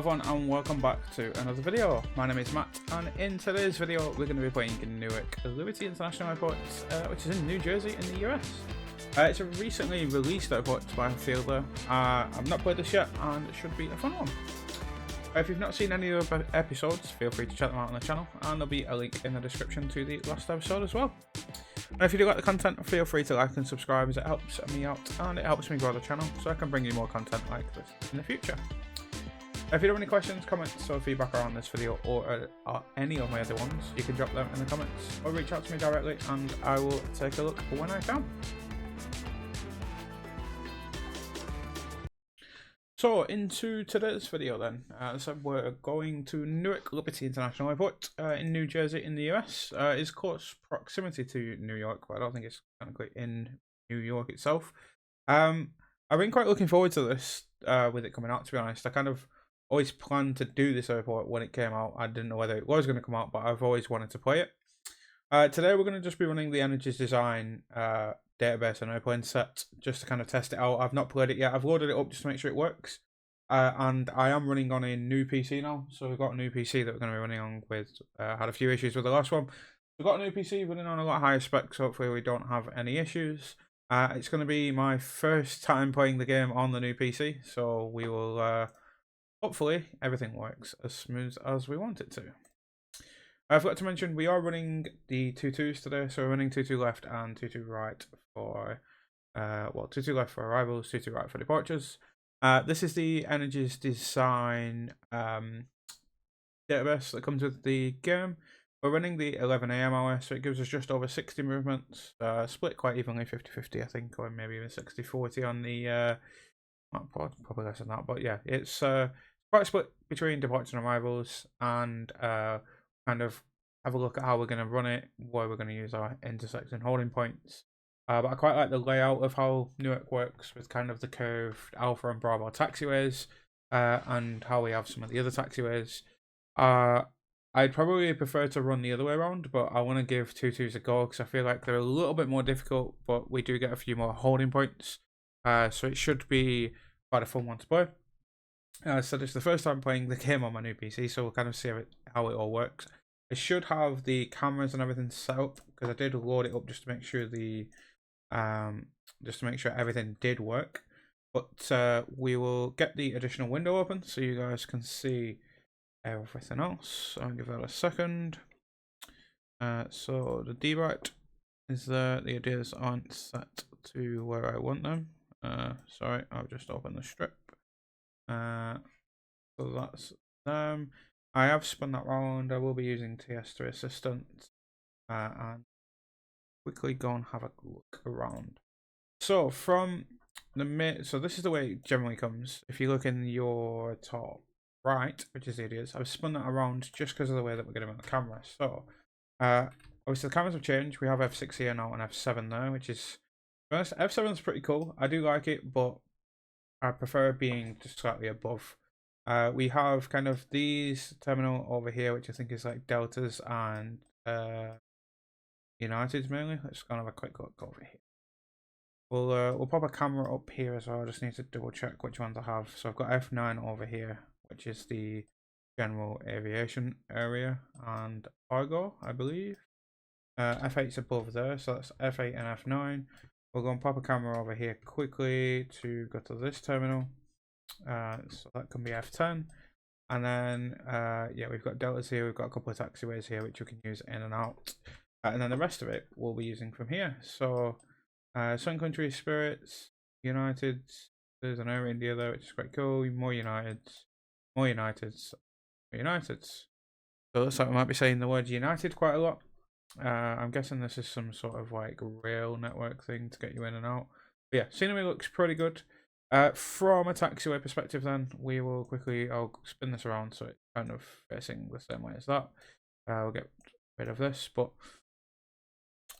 everyone and welcome back to another video. My name is Matt and in today's video we're going to be playing in Newark International Airport, which is in New Jersey in the US. It's a recently released airport by Fielder. I've not played this yet and it should be a fun one. If you've not seen any of the episodes, feel free to check them out on the channel and there'll be a link in the description to the last episode as well. And if you do like the content, feel free to like and subscribe as it helps me out and it helps me grow the channel so I can bring you more content like this in the future. If you have any questions, comments or feedback around this video or any of my other ones, you can drop them in the comments or reach out to me directly and I will take a look when I can. So into today's video then, so we're going to Newark International Airport in New Jersey in the US. It's close proximity to New York, but I don't think it's technically in New York itself. I've been quite looking forward to this with it coming out, to be honest. I kind of always planned to do this airport when it came out. I didn't know whether it was going to come out, but I've always wanted to play it. Today we're going to just be running the Energies Design database and airplane set just to kind of test it out. I've not played it yet. I've loaded it up just to make sure it works. And I am running on a new PC now. So we've got a new PC that we're going to be running on with. Had a few issues with the last one. We've got a new PC running on a lot higher specs. So hopefully we don't have any issues. It's going to be my first time playing the game on the new PC. So we will... hopefully everything works as smooth as we want it to. I forgot to mention we are running the 2-2s today, so we're running 2-2 left and 2-2 right for 2-2 left for arrivals, 2-2 right for departures. This is the Energies Design database that comes with the game. We're running the 11 AM hour, so it gives us just over 60 movements, split quite evenly, 50-50 I think, or maybe even 60-40 on the probably less than that, but yeah, it's quite split between departures and arrivals, and kind of have a look at how we're going to run it, where we're going to use our intersecting holding points. But I quite like the layout of how Newark works with kind of the curved Alpha and Bravo taxiways, and how we have some of the other taxiways. I'd probably prefer to run the other way around, but I want to give 2-2s a go because I feel like they're a little bit more difficult, but we do get a few more holding points. So it should be quite a fun one to play. So it's the first time playing the game on my new PC, so we'll kind of see how it all works. I should have the cameras and everything set up because I did load it up just to make sure everything did work. But we will get the additional window open so you guys can see everything else. I'll give that a second. So the D-right is there. The ideas aren't set to where I want them. Sorry, I'll just open the strip. So that's them. I have spun that round. I will be using TS3 Assistant and quickly go and have a look around. So from the so this is the way it generally comes. If you look in your top right, which is the ideas, I've spun that around just because of the way that we're getting on the camera. So obviously the cameras have changed. We have F6 here now and F7 there, which is F7 is pretty cool. I do like it, but I prefer being just slightly above. We have kind of these terminal over here, which I think is like Deltas and Uniteds mainly. Let's go and have a quick look over here. We'll pop a camera up here as well. I just need to double check which ones I have. So I've got F9 over here, which is the general aviation area and cargo, I believe. F8's above there, so that's F8 and F9. We'll go and pop a camera over here quickly to go to this terminal. So that can be F10. And then, yeah, we've got Deltas here. We've got a couple of taxiways here, which we can use in and out. And then the rest of it we'll be using from here. So, Sun Country, Spirits, Uniteds. There's an Air India there, which is quite cool. More Uniteds, more Uniteds, more Uniteds. So it looks like we might be saying the word United quite a lot. I'm guessing this is some sort of like rail network thing to get you in and out. But yeah, scenery looks pretty good. From a taxiway perspective then, we will quickly, I'll spin this around so it's kind of facing the same way as that. We'll get rid of this, but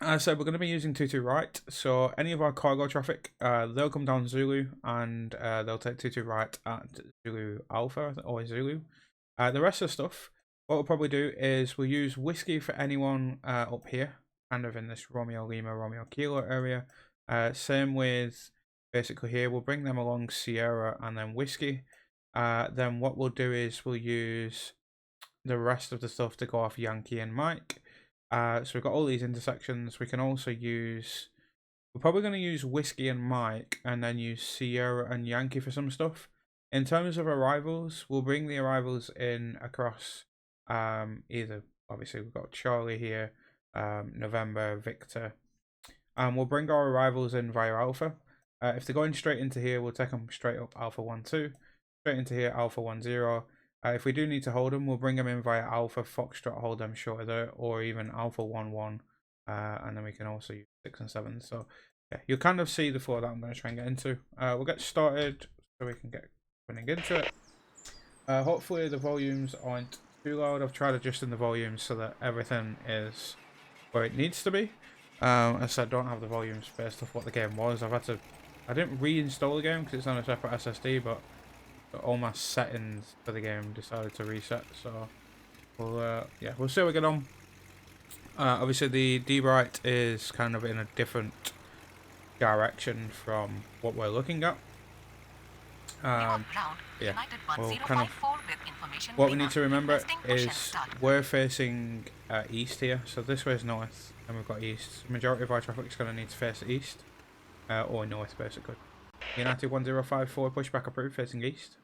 as I said, we're going to be using 2-2 right, so any of our cargo traffic, they'll come down Zulu and they'll take 2-2 right at Zulu Alpha or Zulu. The rest of the stuff, what we'll probably do is we'll use Whiskey for anyone up here, kind of in this Romeo Lima, Romeo Kilo area. Same with basically here, we'll bring them along Sierra and then Whiskey. then what we'll do is we'll use the rest of the stuff to go off Yankee and Mike. So we've got all these intersections. We can also use, we're probably going to use Whiskey and Mike and then use Sierra and Yankee for some stuff. In terms of arrivals, we'll bring the arrivals in across either, obviously we've got Charlie here, November, Victor. We'll bring our arrivals in via Alpha. If they're going straight into here, we'll take them straight up Alpha 1, 2. Straight into here, Alpha 1, 0. If we do need to hold them, we'll bring them in via Alpha, Foxtrot, hold them short of there, or even Alpha 1, 1. And then we can also use 6 and 7. So yeah, you'll kind of see the flow that I'm going to try and get into. We'll get started so we can get running into it. Hopefully the volumes aren't too loud. I've tried adjusting the volumes so that everything is where it needs to be. As I said, don't have the volumes based off what the game was. I didn't reinstall the game because it's on a separate SSD, but all my settings for the game decided to reset. So we'll see how we get on. Obviously the D-Bright is kind of in a different direction from what we're looking at. Yeah, well, kind of what we need to remember is we're facing east here, so this way is north and we've got east. The majority of our traffic is going to need to face east or north basically. United 1054 pushback approved facing east.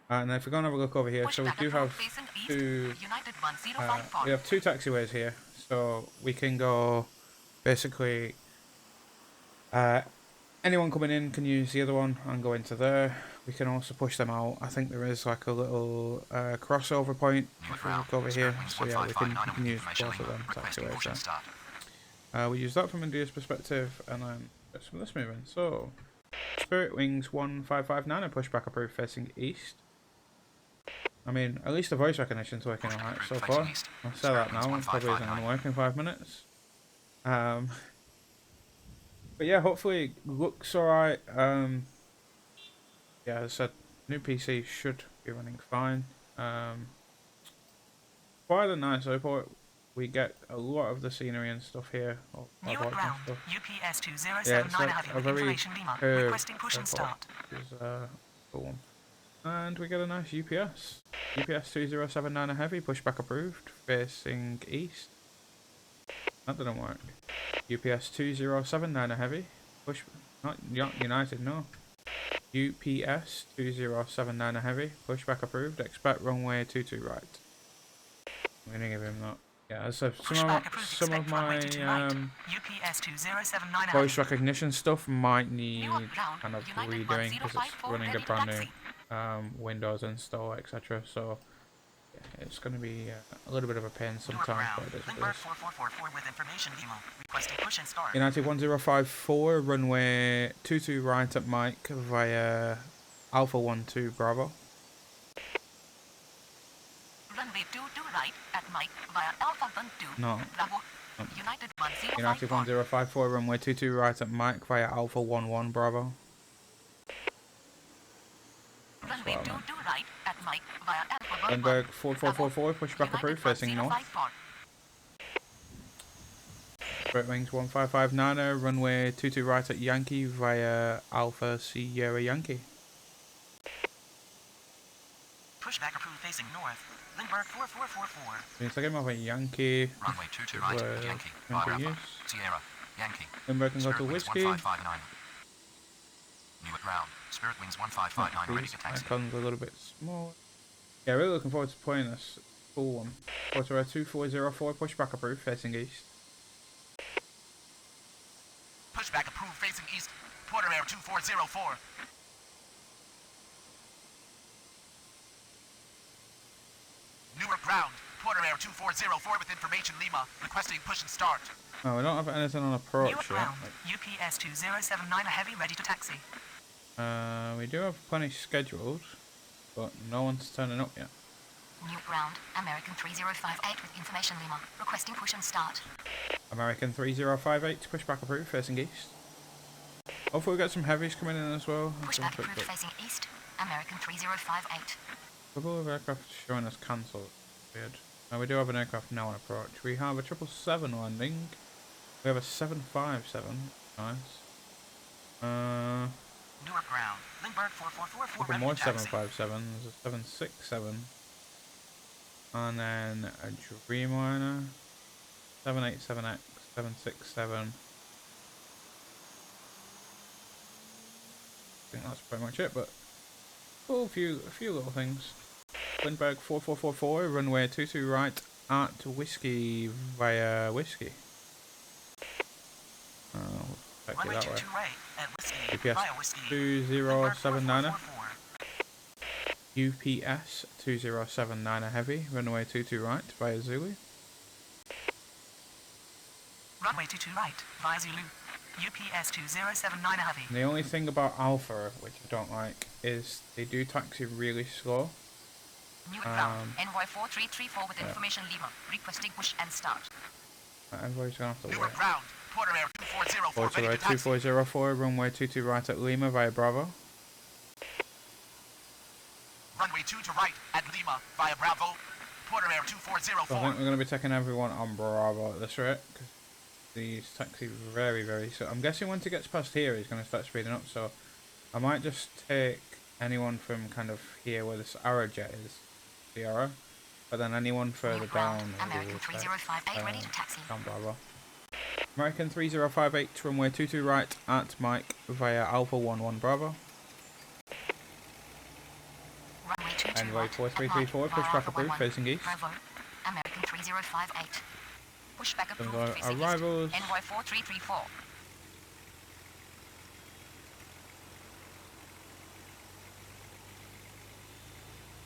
And then if we're going to have a look over here, so we do have two we have two taxiways here, so we can go basically anyone coming in can use the other one and go into there. We can also push them out. I think there is like a little crossover point if we look over here. So yeah, we can use both of them taxiways there. We use that from India's perspective, and then get some of this moving. So Spirit Wings 1559 and pushback approved facing east. I mean, at least the voice recognition's working alright so far. I'll say that now, it probably isn't going to work in 5 minutes. But yeah, hopefully it looks alright. Yeah, as I said, new PC should be running fine. Quite a nice airport. We get a lot of the scenery and stuff here. Newark ground, UPS 2079 yeah, having information Lima, requesting push and start. Cool. And we get a nice UPS. UPS 2079 a heavy, pushback approved, facing east. That didn't work. UPS 2079 a heavy, push, not United, no. UPS 2079 a heavy, pushback approved, expect runway 22 right. I'm gonna give him that. Yeah, so some of my voice recognition stuff might need kind of redoing because it's running a brand new Windows install, etc. So yeah, it's going to be a little bit of a pain sometimes, but it is what it is. United 1054, runway 22 right at Mike via Alpha 12 Bravo. Runway 22 right at Mike via Alpha 12 no. Bravo. United 1054, runway 22 right at Mike via Alpha 11 Bravo. Runway 22 right at Mike via Alpha 11 Lindbergh 4444, pushback approved, facing north. Spirit Wings 1559, runway 22 right at Yankee via Alpha Sierra Yankee. Pushback approved, facing north. Lindbergh 4444. Means I get him over Yankee. Runway 22 right, Yankee. Alpha, Sierra, Yankee. Lindbergh can go to Whiskey. 1559. Newark ground. Spirit Wings 1559 ready to taxi. Icon's a little bit small. Yeah, really looking forward to playing this full one. Quarter 2404, pushback approved, facing east. Pushback approved, facing east. Porter Air 2404. Newark ground. Porter Air 2404 with information Lima, requesting push and start. Oh, we don't have anything on approach Newark yet. ground. UPS 2079 a heavy, ready to taxi. We do have plenty scheduled, but no one's turning up yet. Newark ground. American 3058 with information Lima, requesting push and start. American 3058, pushback approved, facing east. Hopefully we get some heavies coming in as well. Pushback approved, facing east. American 3058. A couple of aircraft showing us cancelled. Weird. We do have an aircraft now on approach. We have a 777 landing. We have a 757. Nice. Newark ground. Lindbergh 4444, couple revenue more taxi. 757s, a 767, and then a Dreamliner, 787X, 767. I think that's pretty much it, but oh, a few little things. Lindbergh 4444, runway 22 right at Whiskey via Whiskey. We'll take Runway you that way. 22 right at Whiskey, UPS via Whiskey. 2079er. 4444. UPS 2079er heavy, runway 22 right via Zulu. Runway 22 right, via Zulu. UPS 2079 heavy. And the only thing about Alpha, which I don't like, is they do taxi really slow. Newark ground, Envoy 4334 with information Lima. Requesting push and start. Everybody's gonna have to Newark wait. ground, Porter Air 2404, Porter ready Air to taxi. 2404, runway 22 right at Lima via Bravo. Runway 2 to right at Lima via Bravo. Porter Air So 2404. I think we're going to be taking everyone on Bravo at this rate, because these taxis are very, very slow. I'm guessing once it gets past here, he's going to start speeding up, so I might just take anyone from kind of here where this arrow jet is, the arrow, but then anyone further down. American 3058 ready to taxi. Down Bravo. American 3058, runway 22 right at Mike via Alpha 11 Bravo. Runway 22 Envoy right, 4334, push back approved, facing east. Bravo. American 3058. Push back Some approved, facing arrivals. east. Envoy 4334.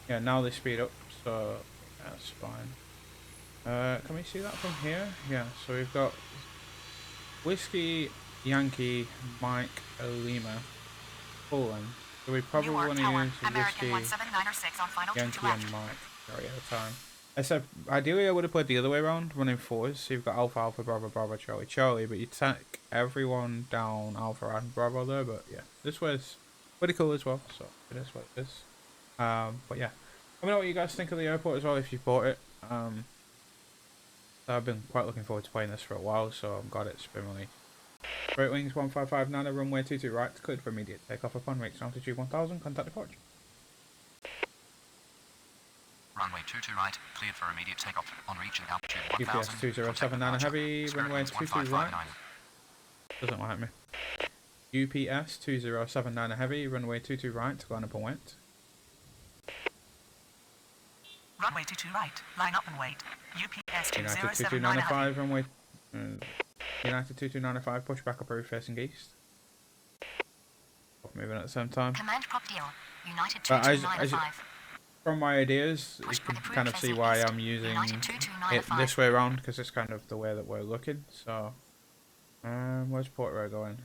Yeah, now they speed up, so that's fine. Can we see that from here? Yeah, so we've got Whiskey, Yankee, Mike, Lima, Poland. So we probably want to use American Whiskey, 17906 on final Yankee, 2 to left. and Mike at a time. I said ideally I would have played the other way around, running fours. So you've got Alpha, Alpha, Bravo, Bravo, Charlie, Charlie, but you take everyone down Alpha and Bravo there. But yeah, this way's pretty cool as well. So it is what it is. But yeah, let me know what you guys think of the airport as well if you bought it. I've been quite looking forward to playing this for a while, so I'm glad it's been released. Great Wings 1559, runway 22 right, cleared for immediate takeoff upon reaching altitude 1000, contact departure. Runway 22 right, cleared for immediate takeoff on reaching altitude 1000. UPS 2079 heavy, runway 22 right. 1559. Doesn't like me. UPS 2079 heavy, runway 22 right, line up and wait. Runway 22 right, line up and wait. UPS United 2079 heavy. 2295, runway. United 2295, push back approved facing east. Moving at the same time. Command prop deal. United But as 2295. from my ideas, you can kind of see why I'm using it this way around, because it's kind of the way that we're looking. So, where's Port Road going?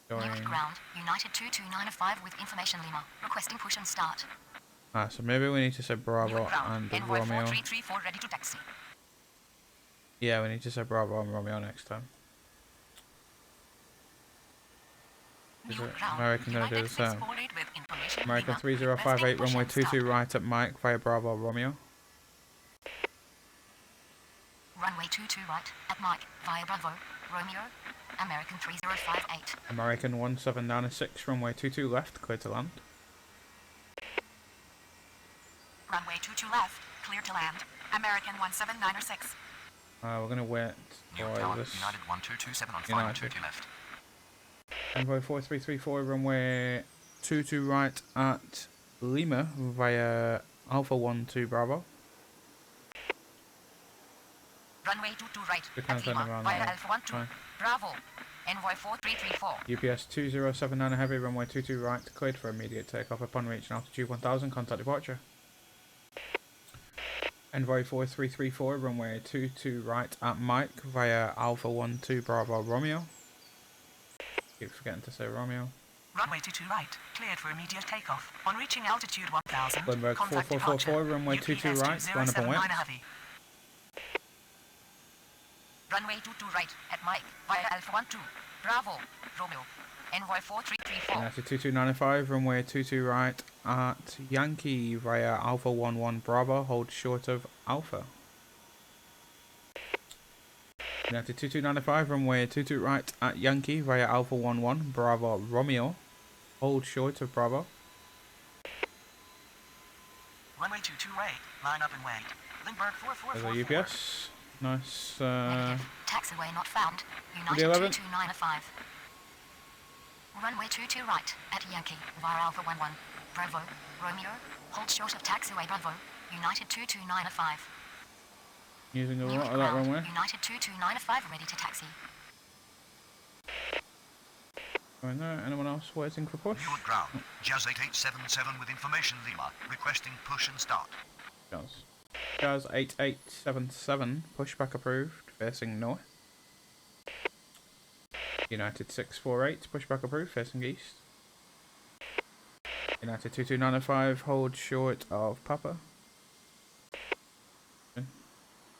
Newark ground. United 2295 with information Lima. Requesting push and start. So maybe we need to say Bravo Newark ground. and Envoy Romeo. 4334 ready to taxi. Yeah, we need to say Bravo and Romeo next time. Is it American gonna do the same? American 3058, runway 22 right at Mike via Bravo Romeo. Runway 22 right at Mike via Bravo Romeo. American 3058. American 1796, runway 22 left, clear to land. Runway 22 left, clear to land. American 17906. We're gonna wait Newark for Tower, this. United 1227 on final United. 22 left. Envoy 4334, runway 22 right at Lima via Alpha 12 Bravo. Runway 22 right We can't at turn Lima around via now. Alpha 12. Fine. Bravo. Envoy 4334. UPS 2079 heavy, runway 22 right, cleared for immediate takeoff upon reaching altitude 1000, contact departure. Envoy 4334, runway 22 right at Mike via Alpha 12 Bravo Romeo. Keep forgetting to say Romeo. Runway 22 right, cleared for immediate takeoff. On reaching altitude 1000, Lindbergh contact 4444, departure. runway 22 UPS right, line up and wait. 2079 heavy. Runway 22 right at Mike via Alpha 12. Bravo. Romeo. Envoy 4334. United 2295, runway 22 right at Yankee via Alpha 11 Bravo, hold short of Alpha. United 2295, runway 22 right at Yankee via Alpha 11 Bravo Romeo, hold short of Bravo. Runway 22 right. Line up and wait. Lindbergh There's 4444. our UPS. Nice. Negative. Taxiway not found. United 11. 2295. Runway 22 right at Yankee via Alpha 11. Bravo. Romeo. Hold short of taxiway Bravo. United 2295. Using a lot Newark of that ground. runway. United 2295 ready to taxi. Going there. Anyone else waiting for push? Newark ground. Jazz 8877 with information Lima. Requesting push and start. Jazz. Jazz 8877. Pushback approved. Facing north. United 648. Pushback approved. Facing east. United 2295. Hold short of Papa.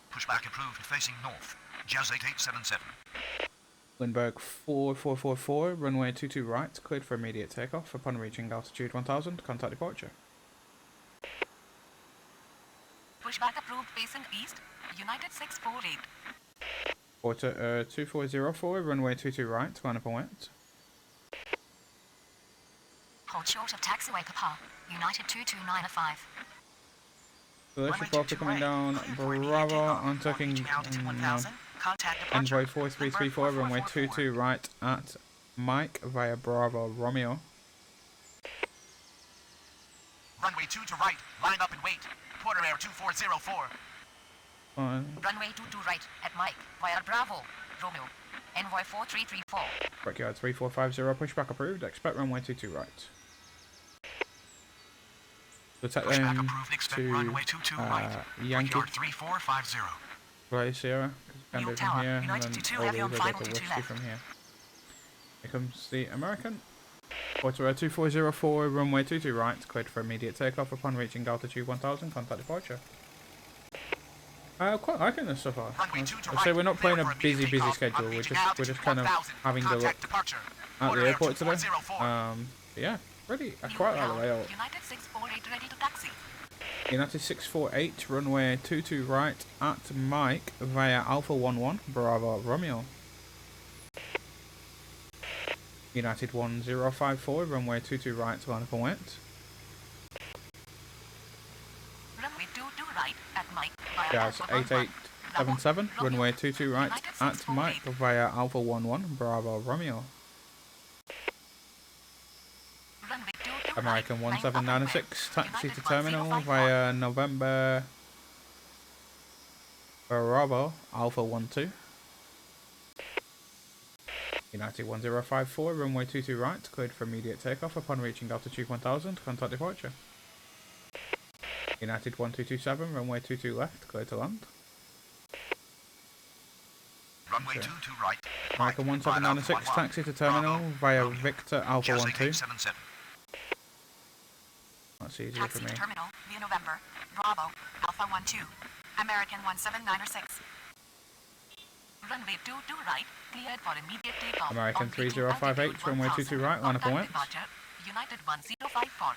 Pushback approved facing north. Jazz 8877. Lindbergh 4444. Runway 22 right. Cleared for immediate takeoff. Upon reaching altitude 1000. Contact departure. Pushback approved facing east. United 648. Quarter 2404. Runway 22 right. Line up and wait. Hold short of taxiway Papa. United 2295. Delicious Walker coming down. Bravo. I'm taking Envoy 4334. Runway 22 right at Mike via Bravo Romeo. Runway 2 to right. Line up and wait. Porter Air 2404. Fine. Runway 22 right at Mike via Bravo. Romeo. Envoy 4334. Brickyard 3450. Pushback approved. Expect runway 22 right. So take Pushback them approved. Expect to runway 22 right. Yankee. Brickyard 3450. Play Sierra. Can do Newark from Tower, here. And United then 22, all heavy these on will final go to 22 Whiskey left. from here. Here comes the American. Quarter 2404. Runway 22 right. Cleared for immediate takeoff upon reaching altitude 1000. Contact departure. I'm quite liking this so far. Runway 2 to I'd right. say we're not playing Clear a for immediate busy takeoff. schedule. We're Reaching just kind of 1000. having a look Contact departure. at Porter the Air airport today. 2404. Yeah, really, I quite like the layout. United 648 ready to taxi. United 648, runway 22 right at Mike via Alpha 11, Bravo Romeo. United 1054, runway 22 right to line up and wait. Runway 2 to right at Mike via Jazz Alpha 11. 8877, runway 22 right at Mike via Alpha 11, Bravo Romeo. Runway 2 to American right. Line up and 1796, wait. taxi to United terminal 1054. via November Bravo Alpha 12. United 1054, runway 22 right, cleared for immediate takeoff upon reaching altitude 1000, contact departure. United 1227, runway 22 left, cleared to land. Runway 2 to right. American 1796, taxi to terminal via Victor Alpha Jazz 12. 8877. That's easier Taxi for to me. terminal via November. Bravo. Alpha 12. American 1796. Runway 2 to right. Cleared for immediate takeoff. American On reaching 3058, altitude runway 22 right, line up and wait. Contact departure. United 1054.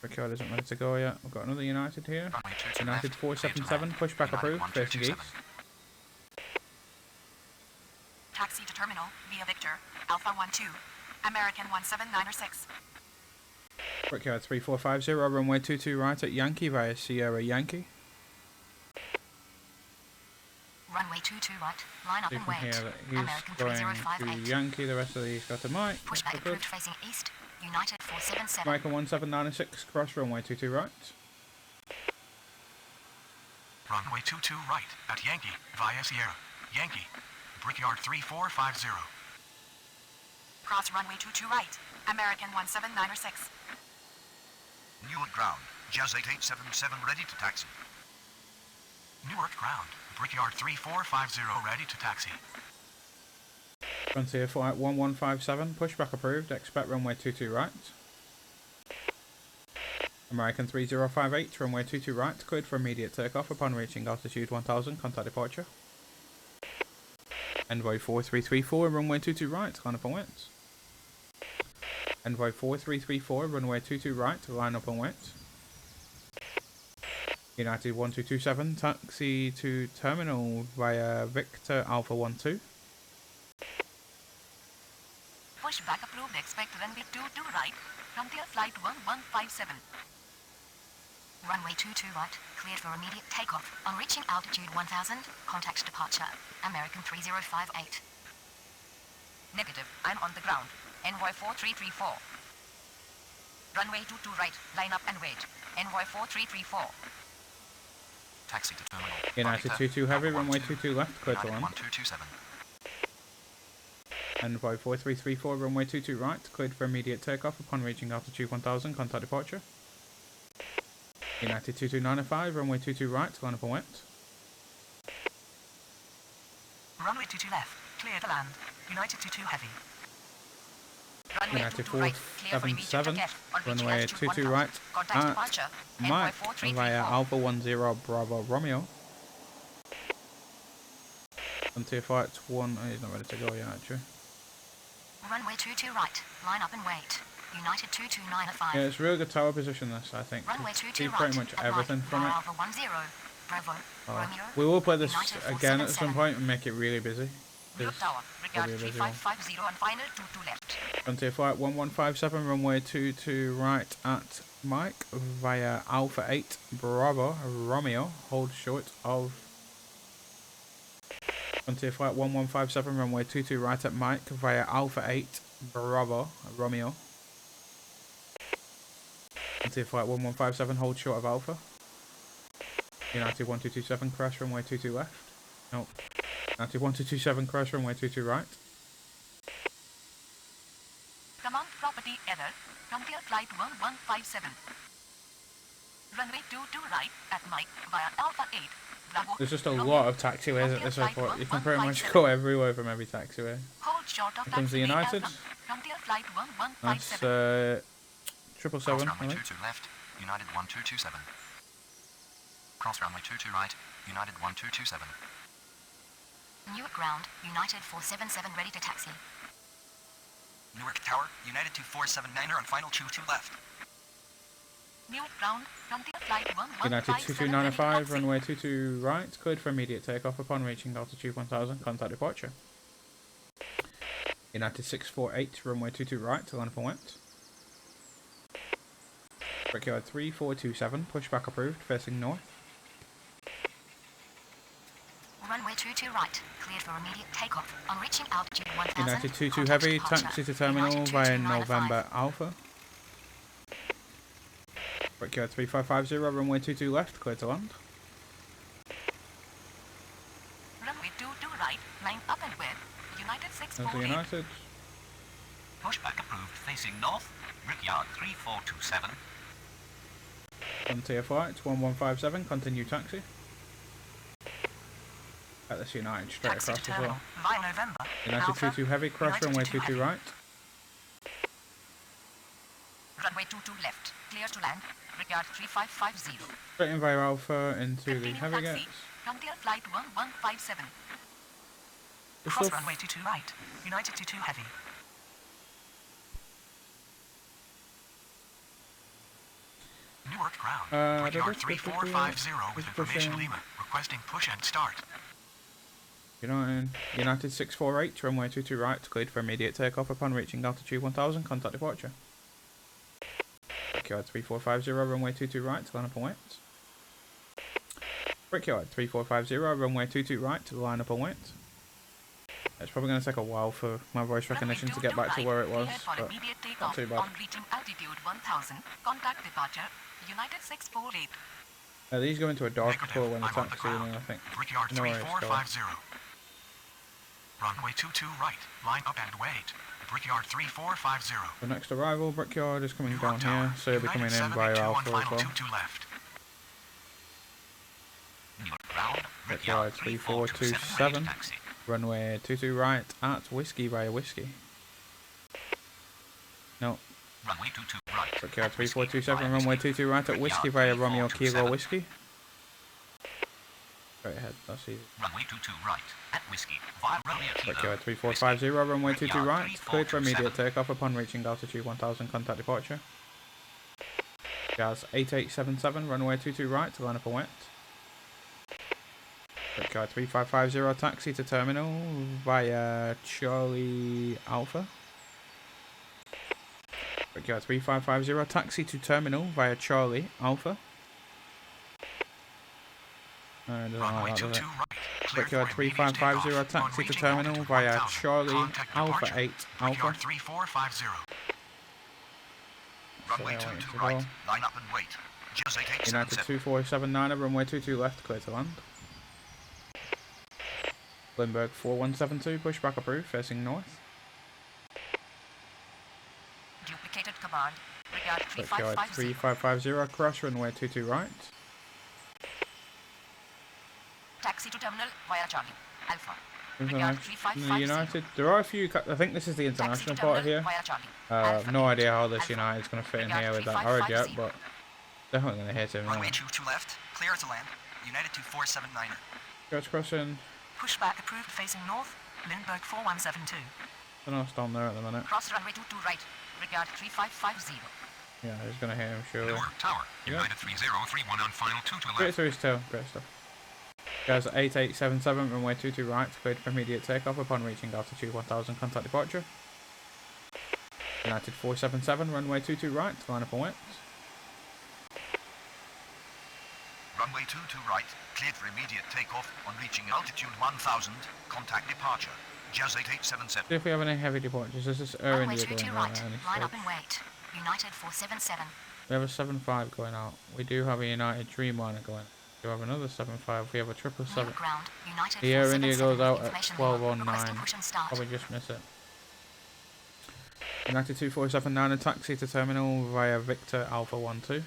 Brickyard isn't ready to go yet. We've got another United here. Runway 2 to United left. 477, pushback United approved, facing 1227. east. Taxi to terminal via Victor. Alpha 12. American 1796. Brickyard 3450, runway 22 right at Yankee via Sierra Yankee. Runway 22 right. Line up You and can wait. hear that he's American going to 3058. Yankee, the rest of these go to Mike. Pushback That's good. approved facing east. United 477. American 1796, cross runway 22 right. Runway 22 right at Yankee via Sierra. Yankee. Brickyard 3450. Cross runway 22 right. American 1796. Newark ground. Jazz 8877 ready to taxi. Newark ground. Brickyard 3450 ready to taxi. Frontier Flight 1157, pushback approved, expect runway 22 right. American 3058, runway 22 right, cleared for immediate takeoff upon reaching altitude 1000, contact departure. Envoy 4334, runway 22 right, line up and wait. Envoy 4334, runway 22 right, line up and wait. United 1227, taxi to terminal via Victor Alpha 12. Pushback approved. Expect runway 22 right. Frontier flight 1157. Runway 22 right, cleared for immediate takeoff. On reaching altitude 1000, contact departure. American 3058. Negative. I'm on the ground. Envoy 4334. Runway 22 right. Line up and wait. Envoy 4334. Taxi to terminal. United 22 heavy, runway 22 left, clear to United land. 1227. Envoy 4334, runway 22 right, cleared for immediate takeoff upon reaching altitude 1000, contact departure. United 2295, runway 22 right, line up and wait. Runway 22 left. Clear to land. United 22 heavy. Runway United 22 right. Clear for immediate 477, takeoff. On reaching runway altitude 22 1000. right, Contact at departure. Envoy Mike 4334. via Alpha 10 Bravo Romeo. Frontier flight 1, oh, he's not ready to go yet actually. Runway 22 right, line up and wait. United 2295. Yeah, it's really good tower position this, I think. Runway You 22 see right. pretty much at everything Mike, from it. Alpha 10. Bravo. Oh. Romeo. We will play this United again at 477. some point and make it really busy. New It's tower. Regard probably a busy one. 3550 on final 22 left. Frontier flight 1157, runway 22 right at Mike via Alpha 8 Bravo Romeo. Hold short of Frontier flight 1157, runway 22 right at Mike via Alpha 8 Bravo Romeo. Frontier flight 1157, hold short of Alpha. United 1227, crash runway 22 left. Nope. United 1227, crash runway 22 right. Command property error. Frontier flight 1157. Runway 22 right at Mike via Alpha 8. Bravo. There's just a Romeo. lot of taxiways at this airport. You can pretty much go everywhere from every taxiway. Hold short of Here comes the taxiway United. Alpha. Frontier flight That's 1157. 777, Cross I runway think. 22 left. United 1227. Cross runway 22 right. United 1227. Newark ground, United 477 ready to taxi. Newark Tower. United 2479er on final 22 left. New ground. Frontier flight United 1157 2295, runway 22 right, cleared for immediate takeoff upon reaching altitude 1000, contact departure. United 648, runway 22 right, line up and wait. Brickyard 3427, pushback approved, facing north. Runway 22 right, cleared for immediate takeoff. On reaching altitude 1000. United 22 contact heavy, departure. taxi to terminal United via 2295. November Alpha. Brickyard 3550, runway 22 left, clear to land. Runway 22 right. Line up and wait. United There's the 648. United. Pushback approved. Facing north. Brickyard 3427. Frontier flight 1157, continue taxi. At this United straight Taxi across to as terminal. well. Via November. United Alpha. 22 heavy, crash United runway 22 22 heavy. right. Runway 22 left. Clear to land. Regard 3550. Straight in via Alpha into the Continue heavy taxi. gates. Frontier flight 1157. There's Cross still runway 22 right. United 22 heavy. Newark ground. Brickyard Brickyard 3450 with Just information pushing. Lima. Requesting push and start. United 648, runway 22 right, cleared for immediate takeoff upon reaching altitude 1000, contact departure. Brickyard 3450, runway 22 right, line up and wait. Brickyard 3450, runway 22 right, line up and wait. It's probably going to take a while for my voice recognition to get back to where it was, Cleared for but immediate not takeoff. too bad. On reaching altitude 1000. Contact departure. United 648. These go into a darker Negative. colour when the I'm on the taxi, ground. I think. Brickyard No worries, go on. 3450. Runway 22 right. Line up and wait. Brickyard 3450. The next arrival, Brickyard, is coming Newark down Tower. here, so he'll be coming United in via 782 on Alpha as final well. 22 left. Newark ground. Brickyard Brickyard 3427 ready 3427. to taxi. Runway 22 right at Whiskey via Whiskey. No, Runway 22 right. Brickyard at Whiskey 3427, via runway Whiskey. 22 right at Whiskey via Romeo Kilo 3427. Whiskey. Straight ahead, that's easy. Runway 22 right at Whiskey via Romeo Kilo. Brickyard 3450, runway 22 Brickyard right, cleared for immediate 3427. takeoff upon reaching altitude 1000, contact departure. Gas 8877, runway 22 right, line up and wait. Brickyard 3550, taxi to terminal via Charlie Alpha. Brickyard 3550, taxi to terminal via Charlie Alpha. Doesn't Runway like that, does 22 it? right. Cleared Brickyard for immediate 3550, takeoff. taxi On to reaching terminal altitude via 1000. Charlie Contact Alpha departure. 8 Alpha. Brickyard 3450. Runway So, 22 to right. go. Line up and wait. Jazz United 8877. 2479, runway 22 left, clear to land. Limburg 4172, pushback approved, facing north. Duplicated command. Brickyard Brickyard 3550. 3550, cross runway 22 right. Taxi to terminal via Charlie Alpha. Brickyard International 3550. United. There are a few. I think this is the Taxi to international terminal part here. via Charlie. I've no idea how this Alpha. United's going to fit in Brickyard here with that Arrow jet, 3550. but definitely going to hit him. Runway 22 left. Clear to land. United 2479er. Just crossing. Pushback approved facing north. Lindbergh 4172. I don't know what's down there at the minute. Cross runway 22 right. Brickyard 3550. Yeah, he's going to hit him, surely. Newark Tower. Yeah. United 3031 on final 2 to Straight left. through his tail. Great stuff. Guys, 8877, runway 22 right, cleared for immediate takeoff upon reaching altitude 1000, contact departure. United 477, runway 22 right, line up and wait. Runway 22 right. Cleared for immediate takeoff. On reaching altitude 1000. Contact departure. Jazz 8877. See if we have any heavy departures. This is Air Runway India 22 going right. right. Any Line up stage. and wait. United 477. We have a 75 going out. We do have a United Dreamliner going. We have another 75. We have a 777. New ground. United The Air India 477. goes out at Information 12:09. requesting push and start. Probably just miss it. United 2479, a taxi to terminal via Victor Alpha 12.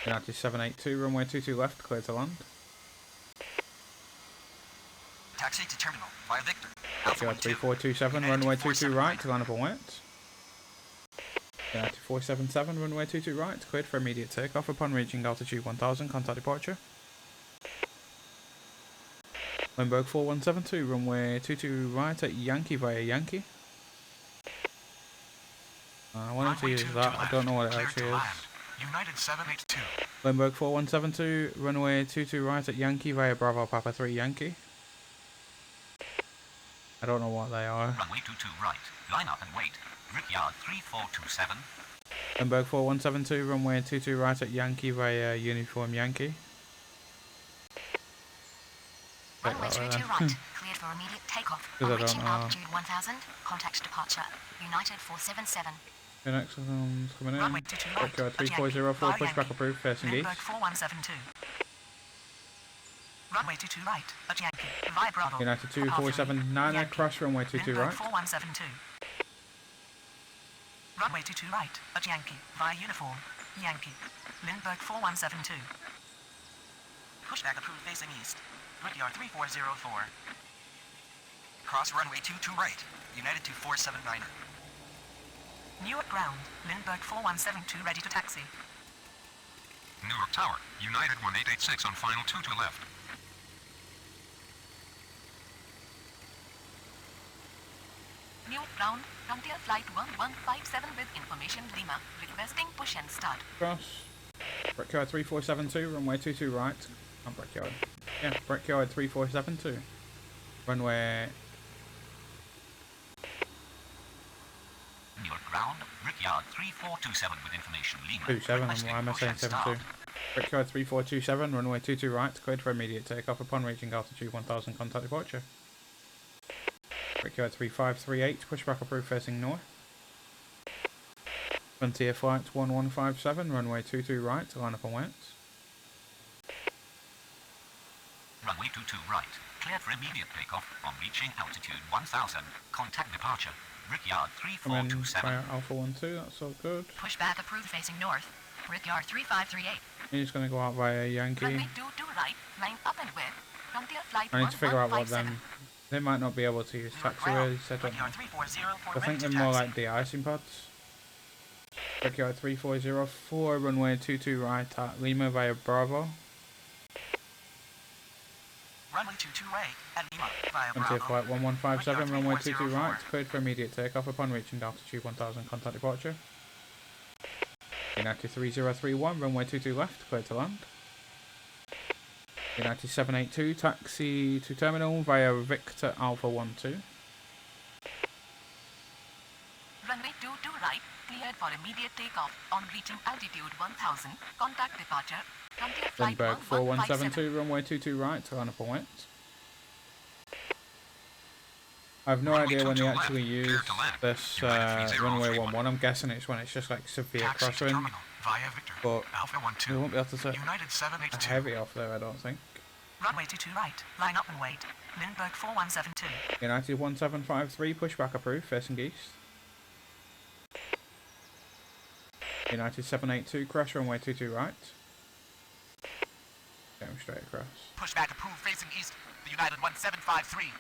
United 782, runway 22 left, clear to land. Taxi to terminal via Victor. Alpha Brickyard 12. 3427, United runway 22 right, 2479. line up and wait. United 477, runway 22 right, cleared for immediate takeoff upon reaching altitude 1000, contact departure. Limburg 4172, runway 22 right at Yankee via Yankee. I wanted to Runway use 22 that, I left. don't know what it Cleared actually to is. land. United 782. Limburg 4172, runway 22 right at Yankee via Bravo Papa 3 Yankee. I don't know what they are. Runway 22 right. Line up and wait. Brickyard 3427. Limburg 4172, runway 22 right at Yankee via Uniform Yankee. Take Runway that 22 there. right. Cleared for immediate takeoff. 'Cause I On don't reaching know. altitude 1000. Contact departure. United 477. The next one's coming in. Runway 22 right. Brickyard at Yankee, 3404, via pushback Yankee. approved, facing east. Lindbergh 4172. Runway 22 right at Yankee via Bravo. United Papa 2479, Yankee. crash runway 22 Lindbergh right. 4172. Runway 22 right at Yankee via uniform. Yankee. Lindbergh 4172. Pushback approved facing east. Brickyard 3404. Cross runway 22 right. United 2479er. Newark ground. Lindbergh 4172 ready to taxi. Newark Tower. United 1886 on final 2 to left. Newark ground. Frontier flight 1157 with information Lima. Requesting push and start. Cross. Brickyard 3472, runway 22 right. Oh, Brickyard. Yeah, Brickyard 3472. Runway. Newark ground. Brickyard 3427 with information Lima. 27, Requesting why am I push saying and start. 72? Brickyard 3427, runway 22 right, cleared for immediate takeoff upon reaching altitude 1000, contact departure. Brickyard 3538, pushback approved facing north. Frontier flight 1157, runway 22 right, line up and wait. Runway 22 right. Cleared for immediate takeoff on reaching altitude 1000. Contact departure. Brickyard Come in 3427. via Alpha 12, that's all good. Pushback approved facing north. Brickyard 3538. He's going to go out via Yankee. Runway 22 right. Line up and with. Frontier flight I need to figure out what 1157. them. They might not be able to use taxiways, I don't know. Brickyard 3404 I think ready they're to more taxi. like de-icing pods. Brickyard 3404, runway 22 right at Lima via Bravo. Runway 22 right at Lima via Frontier Bravo. flight 1157, Brickyard runway 22 right, 3404. cleared for immediate takeoff upon reaching altitude 1000, contact departure. United 3031, runway 22 left, cleared to land. United 782, taxi to terminal via Victor Alpha 12. Runway 22 right, cleared for immediate takeoff. On reaching altitude 1000, contact departure. Frontier Flight Lindbergh 1157. 4172, runway 22 right, to line up and wait. I have no Runway idea when they 22 left, actually clear use to land. this United 3031. runway 11. I'm guessing it's when it's just like severe Taxi to crosswind, terminal via Victor. but Alpha we 12. won't be able to set United a 782. heavy off there, I don't think. Runway 22 right, line up and wait. Lindbergh 4172. United 1753, pushback approved, facing east. United 782, cross runway 22 right. Going straight across. Pushback approved facing east. The United 1753.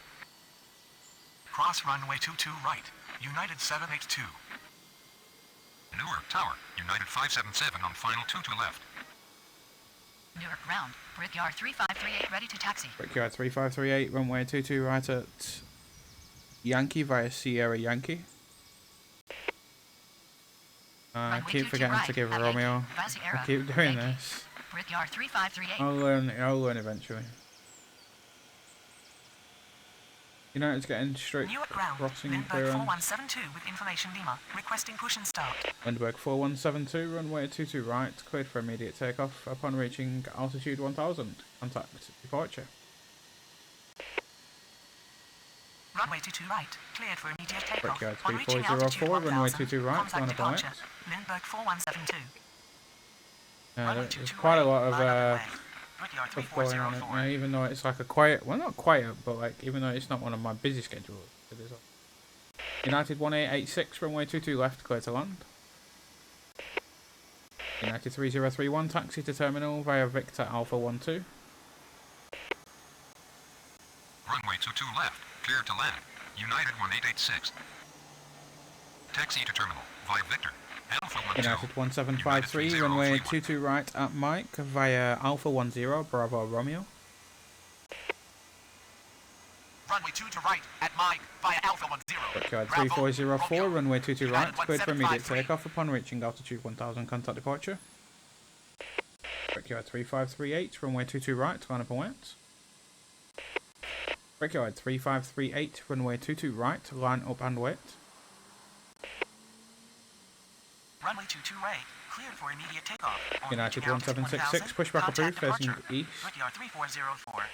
Cross runway 22 right. United 782. Newark Tower. United 577 on final 22 left. Newark ground. Brickyard 3538 ready to taxi. Brickyard 3538, runway 22 right at Yankee via Sierra Yankee. I Runway keep 22 forgetting right, to give at Romeo. Yankee, Sierra, I keep doing Yankee. this. Brickyard 3538. I'll learn eventually. United's getting straight Newark ground. crossing Lindbergh clearance. 4172 with information Lima. Requesting push and start. Lindbergh 4172, runway 22 right, cleared for immediate takeoff. Upon reaching altitude 1000, contact departure. Runway 22 right, cleared for immediate takeoff. Brickyard On reaching altitude 3404, runway 1000, 22 right, contact line up and departure. Lindbergh 4172. There's quite a lot of Brickyard stuff going on it 3404. now, even though it's like a quiet, well not quiet, but like even though it's not one of my busy schedules. It is. United 1886, runway 22 left, clear to land. United 3031, taxi to terminal via Victor Alpha 12. Runway 22 left. Clear to land. United 1886. Taxi to terminal via Victor. Alpha 12. United 1753, United runway 3031. 22 right at Mike via Alpha 10, Bravo Romeo. Runway 2 to right at Mike via Alpha 10. Brickyard Bravo, 3404, Romeo. runway 22 right, United cleared for immediate 1753. takeoff upon reaching altitude 1000, contact departure. Brickyard 3538, runway 22 right, line up and wait. Brickyard 3538, runway 22 right, line up and wait. Runway 22 right, cleared for immediate takeoff. On United reaching altitude 1766, 1000, pushback contact approved, facing departure. east. Brickyard 3404.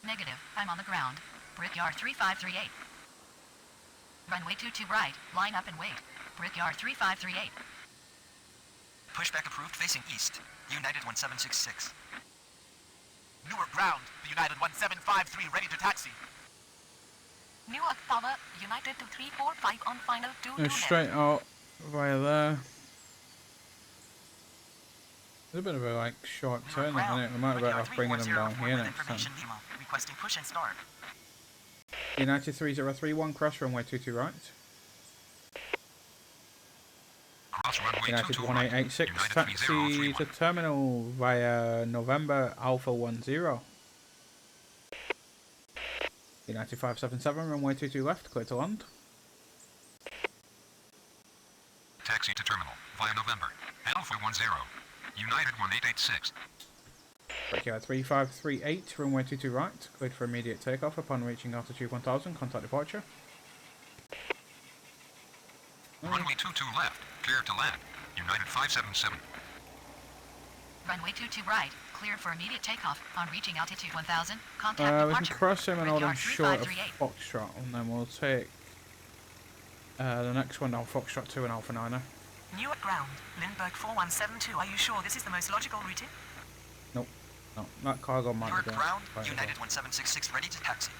Negative. I'm on the ground. Brickyard 3538. Runway 22 right, line up and wait. Brickyard 3538. Pushback approved facing east. United 1766. Newark ground. The United 1753 ready to taxi. Newark Tower, United 2345 on final 2 Go straight out via there. There's a bit of a like short turn, isn't it? We might be better off bringing them down here next time. Lima, requesting push and start. United 3031, cross runway 22 right. Cross runway United 22 1886, right. United taxi 3031. to terminal via November Alpha 10. United 577, runway 22 left, clear to land. Taxi to terminal via November. Alpha 10. United 1886. Brickyard 3538, runway 22 right, cleared for immediate takeoff upon reaching altitude 1000, contact departure. Runway 22 left. Clear to land. United 577. Runway 22 right, cleared for immediate takeoff. On reaching altitude 1000, contact We can departure. cross him and hold him Brickyard short of 3538. Foxtrot, and then we'll take the next one down, Foxtrot 2 and Alpha 9. Newark ground, Lindbergh 4172. Are you sure this is the most logical routing? Nope, no, that cargo might Newark be going ground. quite United well. 1766 ready to taxi.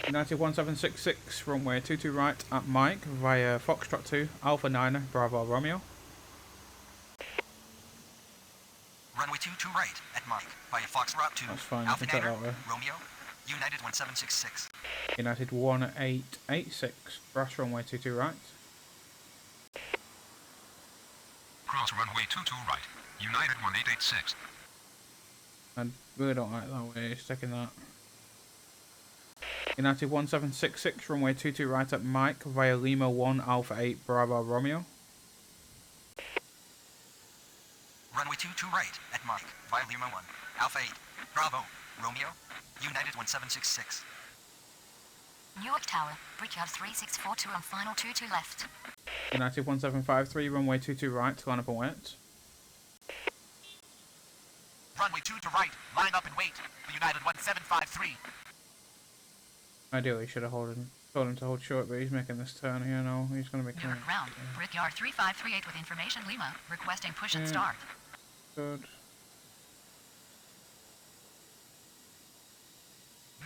United 1766, runway 22 right at Mike via Foxtrot 2, Alpha 9, Bravo Romeo. Runway 22 right at Mike via Foxtrot 2. That's fine, Alpha you can take 9, that way. Romeo. United 1766. United 1886, cross runway 22 right. Cross runway 22 right. United 1886. I really don't like that way, sticking that. United 1766, runway 22 right at Mike via Lima 1, Alpha 8, Bravo Romeo. Runway 22 right at Mike via Lima 1. Alpha 8. Bravo. Romeo. United 1766. Newark Tower, Brickyard 3642 on final 22 left. United 1753, runway 22 right, line up and wait. Runway 2 to right, line up and wait. The United 1753. Ideally, should have told him to hold short, but he's making this turn here now. He's going to be coming. Newark ground, Brickyard 3538 with information Lima, requesting push and start. Good.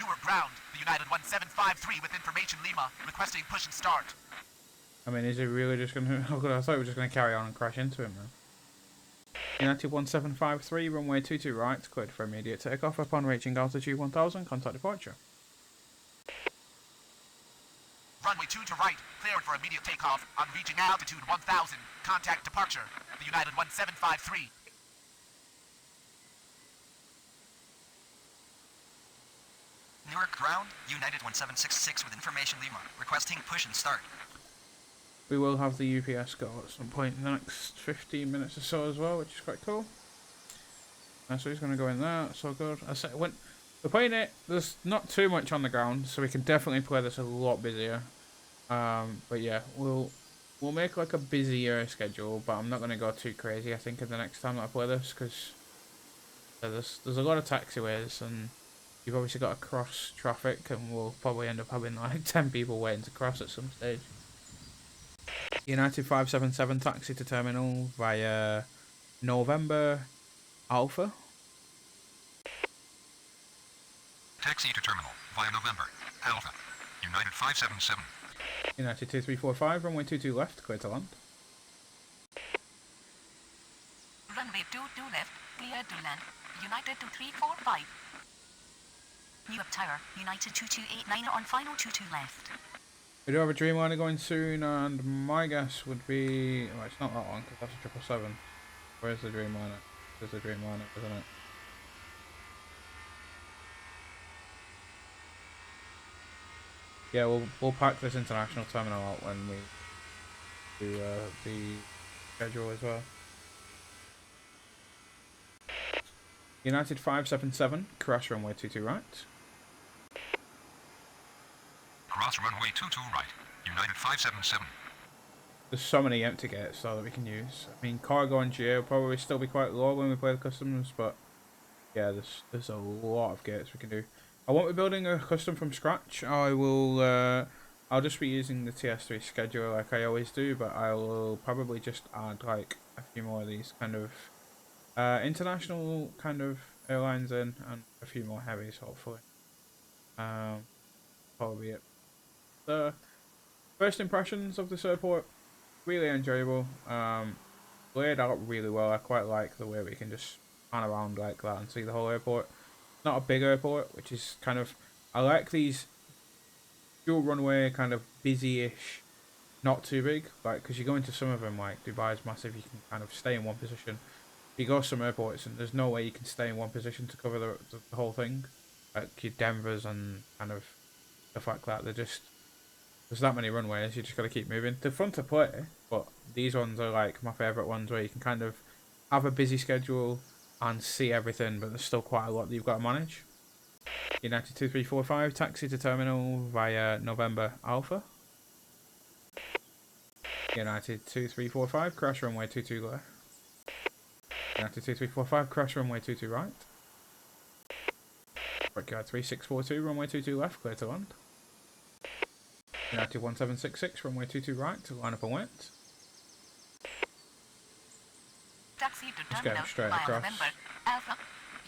Newark ground, the United 1753 with information Lima, requesting push and start. I mean, is he really just going to... Oh god, I thought he was just going to carry on and crash into him then. United 1753, runway 22 right, cleared for immediate takeoff. Upon reaching altitude 1000, contact departure. Runway 2 to right, cleared for immediate takeoff. On reaching altitude 1000, contact departure. The United 1753. Newark ground, United 1766 with information Lima, requesting push and start. We will have the UPS go at some point in the next 15 minutes or so as well, which is quite cool. So he's going to go in there, so good. I said, when we're playing it, there's not too much on the ground, so we can definitely play this a lot busier. But yeah, we'll make like a busier schedule, but I'm not going to go too crazy, I think, in the next time that I play this, because there's a lot of taxiways, and you've obviously got to cross traffic, and we'll probably end up having like 10 people waiting to cross at some stage. United 577 taxi to terminal via November Alpha. Taxi to terminal via November Alpha. United 577. United 2345, runway 22 left, clear to land. Runway 22 left, clear to land. United 2345. Newark Tower, United 2289 on final 22 left. We do have a Dreamliner going soon, and my guess would be... Well, it's not that one, because that's a 777. Where's the Dreamliner? There's the Dreamliner, isn't it? Yeah, we'll pack this international terminal out when we do the schedule as well. United 577, crash runway 22 right. Cross runway 22 right. United 577. There's so many empty gates though that we can use. I mean, cargo and GA will probably still be quite low when we play the customs, but yeah, there's a lot of gates we can do. I won't be building a custom from scratch. I'll just be using the TS3 scheduler like I always do, but I will probably just add like a few more of these kind of international kind of airlines in, and a few more heavies hopefully. Probably it. The first impressions of this airport, really enjoyable. Laid out really well. I quite like the way we can just pan around like that and see the whole airport. Not a big airport, which is kind of, I like these dual runway kind of busy-ish, not too big, like, because you go into some of them, like Dubai is massive, you can kind of stay in one position. You go to some airports and there's no way you can stay in one position to cover the whole thing, like your Denvers and kind of stuff like that. There's that many runways, you just got to keep moving. They're fun to play, but these ones are like my favourite ones, where you can kind of have a busy schedule and see everything, but there's still quite a lot that you've got to manage. United 2345, taxi to terminal via November Alpha. United 2345, crash runway 22 left. United 2345, crash runway 22 right. Brickyard 3642, runway 22 left, clear to land. United 1766, runway 22 right, to line up and wait. Taxi to Let's go terminal straight via across. November Alpha.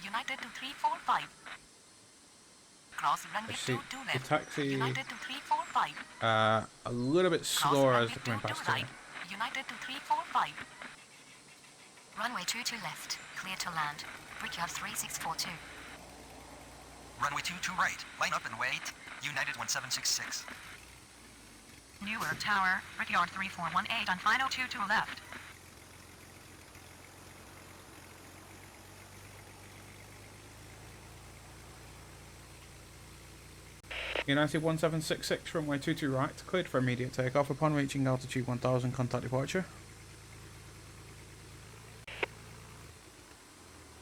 United 2345. Cross runway See, 22 the left. taxi United 2345. a little bit Cross slower runway as they're coming 22 past right. here. United 2345. Runway 22 left, clear to land. Brickyard 3642. Runway 22 right, line up and wait. United 1766. Newark Tower, Brickyard 3418 on final 22 left. United 1766, runway 22 right, cleared for immediate takeoff. Upon reaching altitude 1000, contact departure.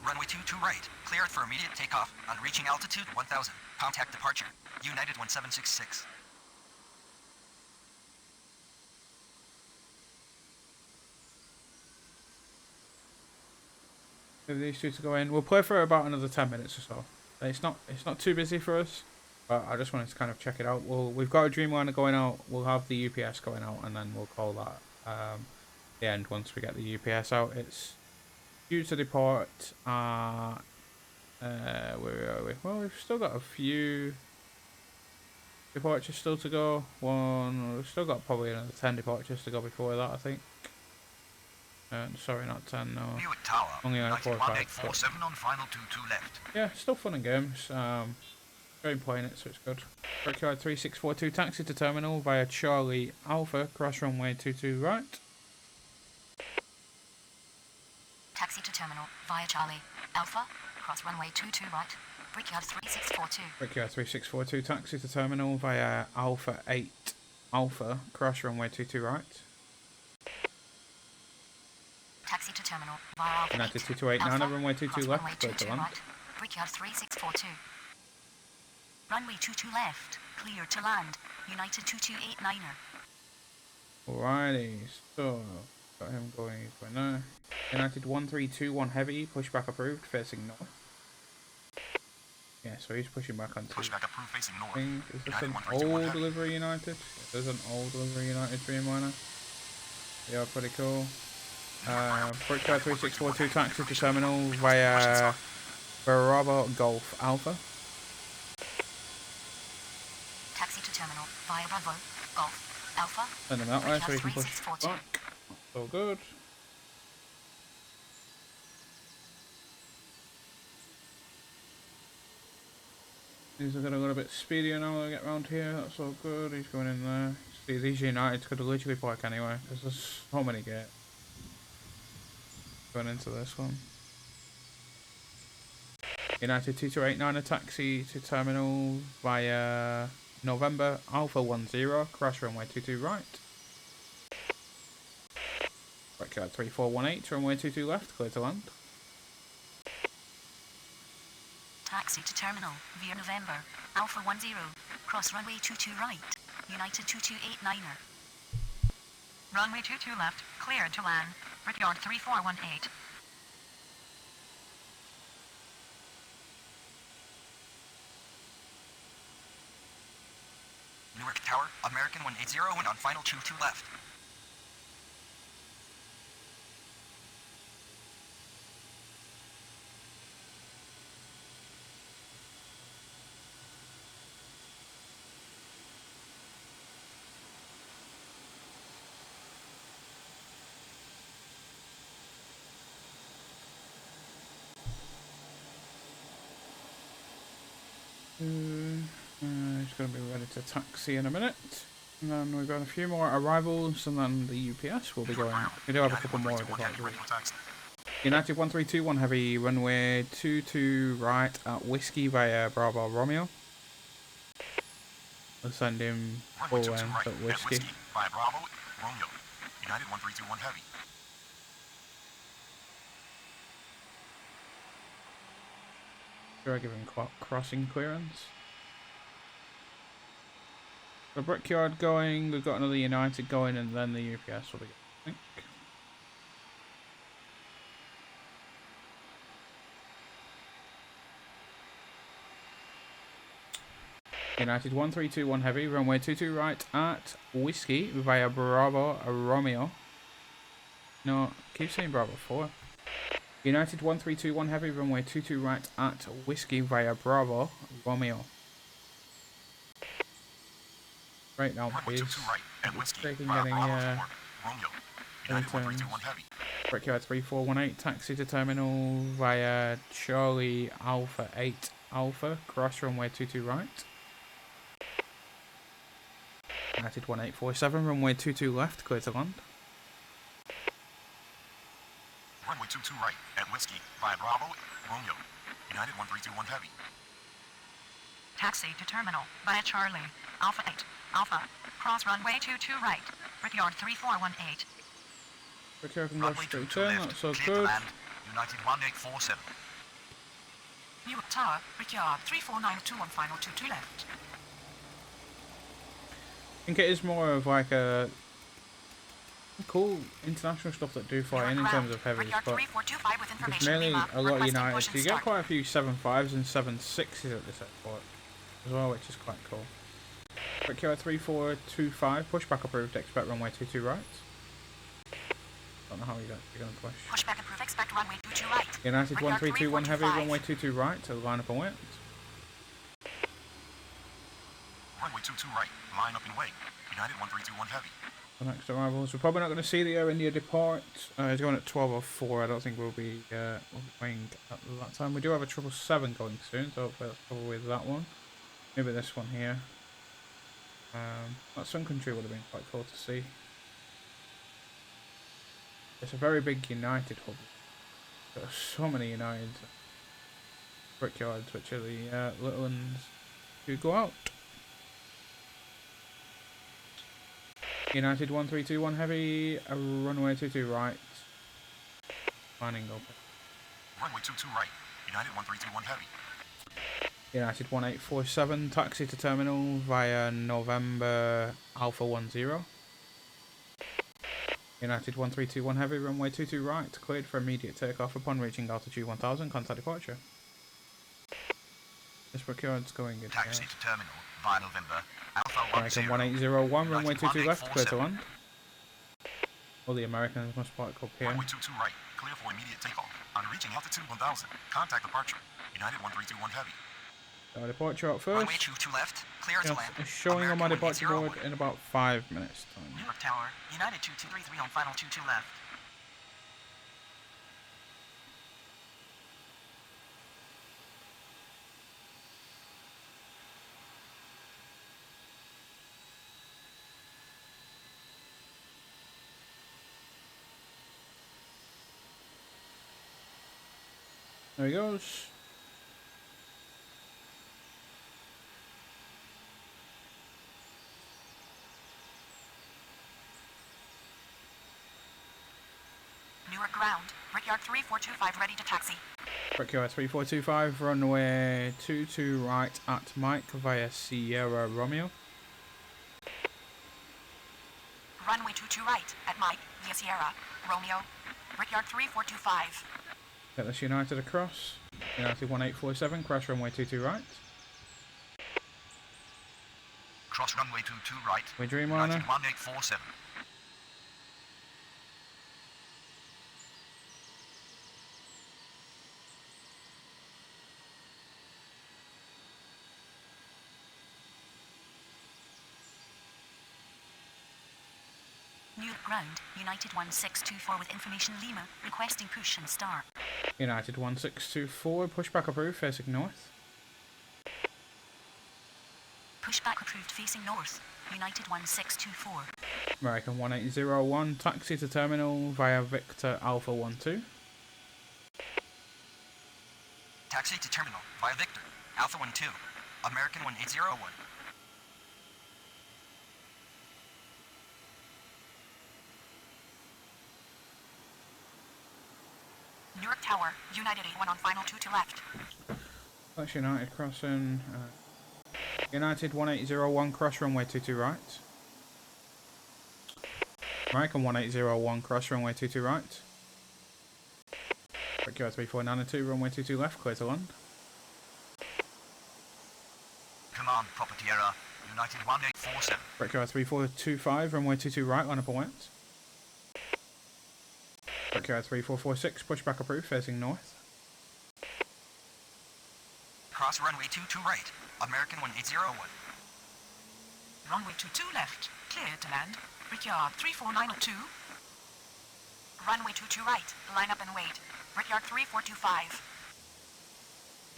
Runway 22 right, cleared for immediate takeoff. On reaching altitude 1000, contact departure. United 1766. for these two to go in. We'll play for about another 10 minutes or so. It's not too busy for us, but I just wanted to kind of check it out. We've got a Dreamliner going out. We'll have the UPS going out, and then we'll call that the end once we get the UPS out. It's due to depart. Where are we? Well, we've still got a few departures still to go. We've still got probably another 10 departures to go before that, I think. Sorry, not 10, no. Newark Tower, Only like 4 or 5. 1847 on final 2 left. Yeah, still fun and games. Very playing it, so it's good. Brickyard 3642, taxi to terminal via Charlie Alpha, cross runway 22 right. Taxi to terminal via Charlie Alpha, cross runway 22 right. Brickyard 3642. Brickyard 3642, taxi to terminal via Alpha 8 Alpha, cross runway 22 right. Taxi to terminal via Alpha United 8 2289, Alpha, runway 22 cross left, runway clear to 22 land. right. Brickyard 3642. Runway 22 left, clear to land. United 2289er. Alrighty, so got him going, he's going there. United 1321 heavy, pushback approved, facing north. Yeah, so he's pushing back onto. Pushback approved facing north. Is this United an 1321 old heavy. delivery United? Yeah, there's an old delivery United Dreamliner. They are pretty cool. Brickyard 3642 taxi to terminal via Bravo Golf Alpha. Taxi to terminal via Bravo Golf Alpha. Send him that way so he can Brickyard push 3642. back. So good. These are getting a little bit speedier now when I get round here, that's all good. He's going in there. See, these Uniteds could literally park anyway, because there's so many gates. Going into this one. United 2289, a taxi to terminal via November Alpha 10, crash runway 22 right. Brickyard 3418, runway 22 left, clear to land. Taxi to terminal via November Alpha 10, cross runway 22 right. United 2289er. Runway 22 left, clear to land. Brickyard 3418. Newark Tower, American 180 and on final 22 left. He's going to be ready to taxi in a minute. And then we've got a few more arrivals, and then the UPS will be going. We do have a couple more departures. United 1321 heavy, runway 22 right at Whiskey via Bravo Romeo. We'll send him full Runway 22 length right at Whiskey. by Bravo, Romeo. United 1321 heavy. Should I give him crossing clearance? The Brickyard going, we've got another United going, and then the UPS will be going, I think. United 1321 heavy, runway 22 right at Whiskey via Bravo Romeo. No, keep saying Bravo 4. United 1321 heavy, runway 22 right at Whiskey via Bravo Romeo. Right now, Runway please. 22 right at Whiskey Taking via getting Bravo 4, Romeo. United turns. 1321 heavy. Brickyard 3418, taxi to terminal via Charlie Alpha 8 Alpha, cross runway 22 right. United 1847, runway 22 left, clear to land. Runway 22 right at Whiskey via Bravo, Romeo. United 1321 heavy. Taxi to terminal via Charlie Alpha 8 Alpha, cross runway 22 right. Brickyard 3418. Brickyard can go Runway straight 22 turn, left, that's so clear to good. land. United 1847. Newark Tower, Brickyard 3492 on final 22 left. I think it is more of like a cool international stuff that do fly in terms of heavies, Brickyard but 3425 with there's information mainly Lima. a lot of Requesting United. push So and you get start. quite a few 7.5s and 7.6s at this airport as well, which is quite cool. Brickyard 3425, pushback approved, expect runway 22 right. Don't know how you're going to push. Pushback approved. Expect runway 22 right. United Brickyard 1321 heavy, 3425. runway 22 right to line up and wait. Runway 22 right. Line up and wait. United 1321 heavy. The next arrivals, we're probably not going to see the Air India depart. It's going at 12:04. I don't think we'll be going at that time. We do have a 777 going soon, so hopefully that's probably that one. Maybe this one here. That Sun Country would have been quite cool to see. It's a very big United hub. There are so many United brickyards, which are the little ones who go out. United 1321 heavy, a runway 22 right. Landing open. Runway 22 right. United 1321 heavy. United 1847, taxi to terminal via November Alpha 10. United 1321 heavy, runway 22 right, cleared for immediate takeoff upon reaching altitude 1000, contact departure. This brickyard's going in. Taxi to terminal via November Alpha 10. American 1801, runway 22 left, clear to 1847. land. All the Americans must park up here. Runway 22 right. Clear for immediate takeoff. On reaching altitude 1000. Contact departure. United 1321 heavy. Departure out Runway first. 22 left. Clear to land. Yes, it's showing on my American departure board 180. in about 5 minutes time. Newark Tower. United 2233 on final 22 left. There he goes. Newark ground. Brickyard 3425 ready to taxi. Brickyard 3425, runway 22 right at Mike via Sierra Romeo. Runway 22 right at Mike via Sierra. Romeo. Brickyard 3425. Get this United across. United 1847, crash runway 22 right. Cross runway 22 right. We dream United Dreamliner. 1847. Newark ground, United 1624 with information Lima, requesting push and start. United 1624, pushback approved, facing north. Pushback approved facing north, United 1624. American 1801, taxi to terminal via Victor Alpha 12. Taxi to terminal via Victor. Alpha 12. American 1801. Newark Tower. United 81 on final 2 to left. That's United crossing. United 1801, cross runway 22 right. American 1801, cross runway 22 right. Brickyard 3492, runway 22 left, clear to land. Command property error. United 1847. Brickyard 3425, runway 22 right, line up and wait. Brickyard 3446, pushback approved, facing north. Cross runway 22 right. American 1801. Runway 22 left. Clear to land. Brickyard 34902. Runway 22 right. Line up and wait. Brickyard 3425.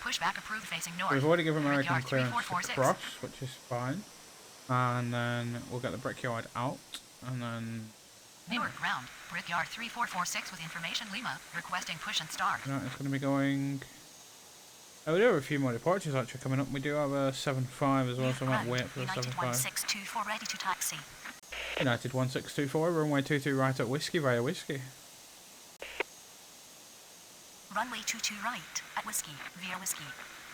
Pushback approved facing north. We've already given American Brickyard clearance to 3446. cross, which is fine. And then we'll get the Brickyard out, and then Newark ground, Brickyard 3446 with information Lima, requesting push and start. it's going to be going. Oh, we do have a few more departures actually coming up. We do have a 75 as well, so I might wait for the United 75. 1624 ready to taxi. United 1624, runway 22 right at Whiskey via Whiskey. Runway 22 right at Whiskey via Whiskey.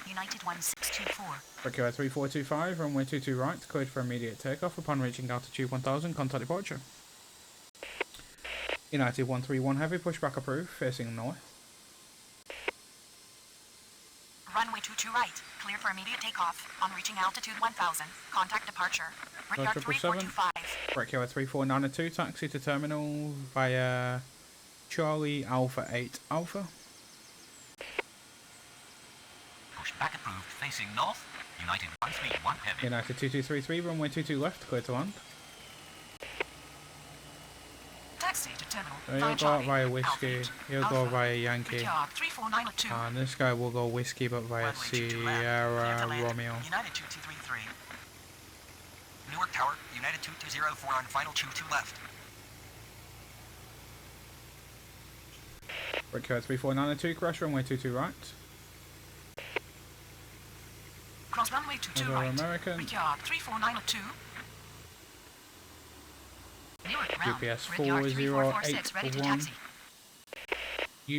United 1624. Brickyard 3425, runway 22 right, cleared for immediate takeoff upon reaching altitude 1000, contact departure. United 131 Heavy, pushback approved, facing north. Runway 22 right, cleared for immediate takeoff. On reaching altitude 1000, contact departure. Brickyard 3425. Brickyard 3492, taxi to terminal via Charlie Alpha 8 Alpha. Pushback approved, facing north. United 131 Heavy. United 2233, runway 22 left, clear to land. Taxi to terminal. So he'll go out via Whiskey, he'll go via Yankee. Brickyard 34902. And this guy will go Whiskey but via Runway 22 left, Sierra clear to land. Romeo. United 2233. Newark Tower, United 2204 on final 22 left. Brickyard 3492, crash runway 22 right. Cross runway 22 Over right. American. Brickyard 34902. Newark ground. UPS Brickyard 3446, ready to 4081. taxi.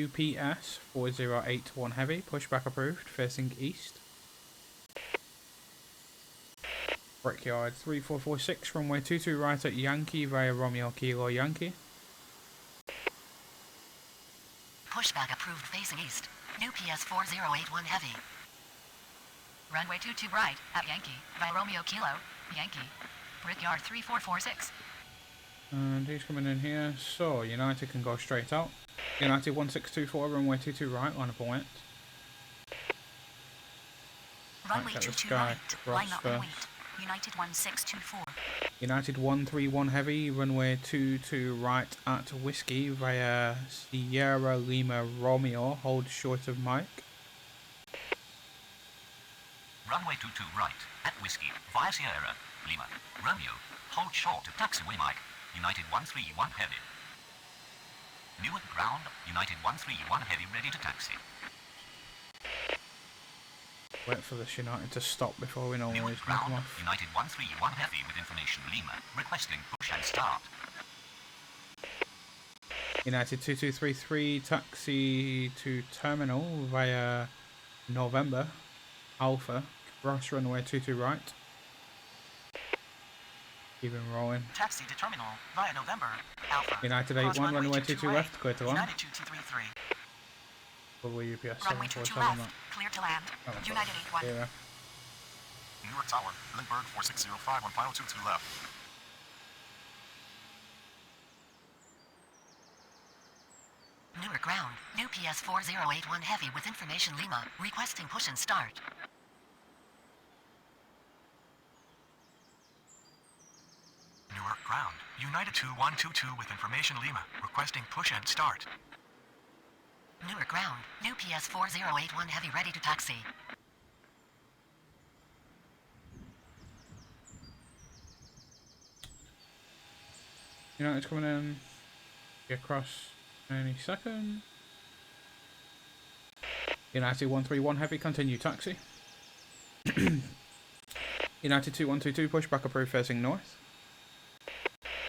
UPS 4081 Heavy, pushback approved, facing east. Brickyard 3446, runway 22 right at Yankee via Romeo Kilo Yankee. Pushback approved facing east. UPS 4081 heavy. Runway 22 right at Yankee by Romeo Kilo, Yankee. Brickyard 3446. And he's coming in here, so United can go straight out. United 1624, runway 22 right, line up and wait. Runway get this 22 guy right, across line up and first. wait. United 1624. United 131 Heavy, runway 22 right at Whiskey via Sierra Lima Romeo, hold short of Mike. Runway 22 right, at Whiskey, via Sierra, Lima, Romeo, hold short to taxiway Mike, United 131 Heavy. Newark ground, United 131 Heavy ready to taxi. Wait for this United to stop before we know where Newark he's going to come ground, off. United 131 Heavy with information Lima, requesting push and start. United 2233, taxi to terminal via November, Alpha, cross runway 22 right. Keep him rolling. Taxi to terminal via November. Alpha. United Cross 81, runway 22 22 right. left, clear to land. United 2233. Probably UPS Runway 22 747 left, that. clear to land. Oh, that's United right. 81. Yeah. Newark Tower, Lindbergh 4605 on final 22 left. Newark ground. UPS 4081 heavy with information Lima, requesting push and start. Newark ground, United 2122 with information Lima, requesting push and start. Newark ground. UPS 4081 heavy ready to taxi. United's coming in. Get across any second. United 131 heavy, continue taxi. United 2122, pushback approved facing north.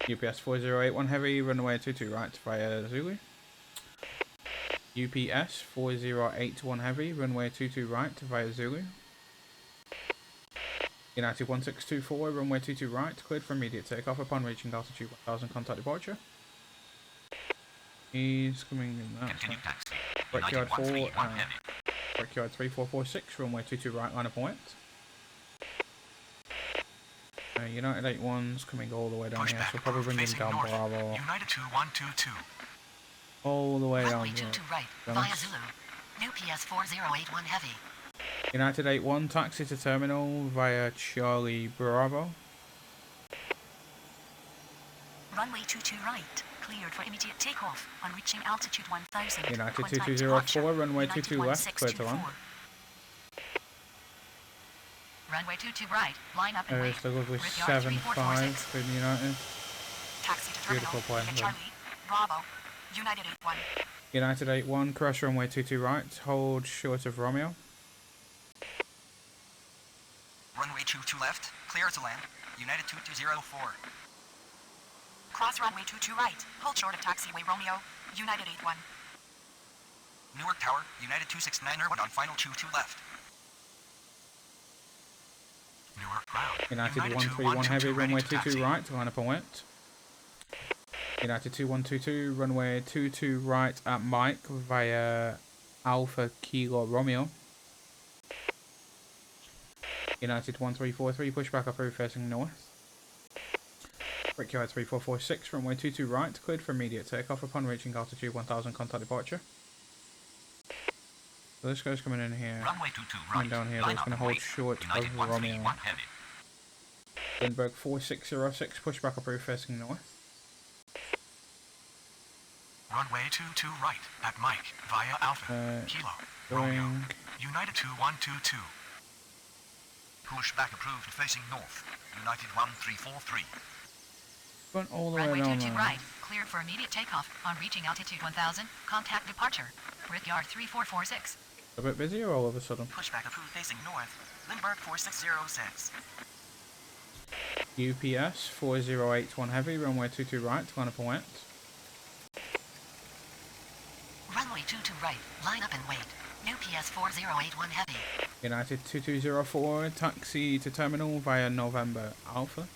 UPS 4081 heavy, runway 22 right via Zulu. UPS 4081 heavy, runway 22 right via Zulu. United 1624, runway 22 right, cleared for immediate takeoff upon reaching altitude 1000, contact departure. He's coming in that. Continue taxi. Brickyard United 4, 131 Heavy. Brickyard 3446, runway 22 right, line up and wait. United 81's coming all the way down here, so we'll probably bring him facing down north. Bravo. United 2122. All the way down Runway 22 right, via Dennis. Zulu. UPS 4081 heavy. United 81, taxi to terminal via Charlie Bravo. Runway 22 right, cleared for immediate takeoff on reaching altitude 1000. United Contact 2204, departure. runway United 22 left, clear to land. 1624. Runway 22 right, line up and wait. There's the lovely Brickyard 7-5 for United. Taxi to terminal. Beautiful plane, Get though. Charlie. Bravo. United 81. United 81, crash runway 22 right, hold short of Romeo. Runway 22 left, clear to land. United 2204. Cross runway 22 right. Hold short of taxiway Romeo. United 81. Newark Tower, United 269 on final 22 left. Newark ground, United 131 2122 heavy, ready runway to 22 taxi. right, line up and wait. United 2122, runway 22 right at Mike via Alpha Kilo Romeo. United 1343, pushback approved facing north. Brickyard 3446, runway 22 right, cleared for immediate takeoff upon reaching altitude 1000, contact departure. So this guy's coming in here, Runway 22 coming right. down here, but Line it's up going to and hold wait. short United of 131 Romeo. heavy. Lindbergh 4606, pushback approved facing north. Runway 22 right at Mike via Alpha Kilo Romeo. Going United 2122. Pushback approved facing north. United 1343. Going all the way Runway down 22 there. right, cleared for immediate takeoff. On reaching altitude 1000, contact departure. Brickyard 3446. A bit busier all of a sudden. Pushback approved facing north. Lindbergh 4606. UPS 4081 heavy, runway 22 right, line up and wait. Runway 22 right, line up and wait. New PS 4081 heavy. United 2204, taxi to terminal via November Alpha.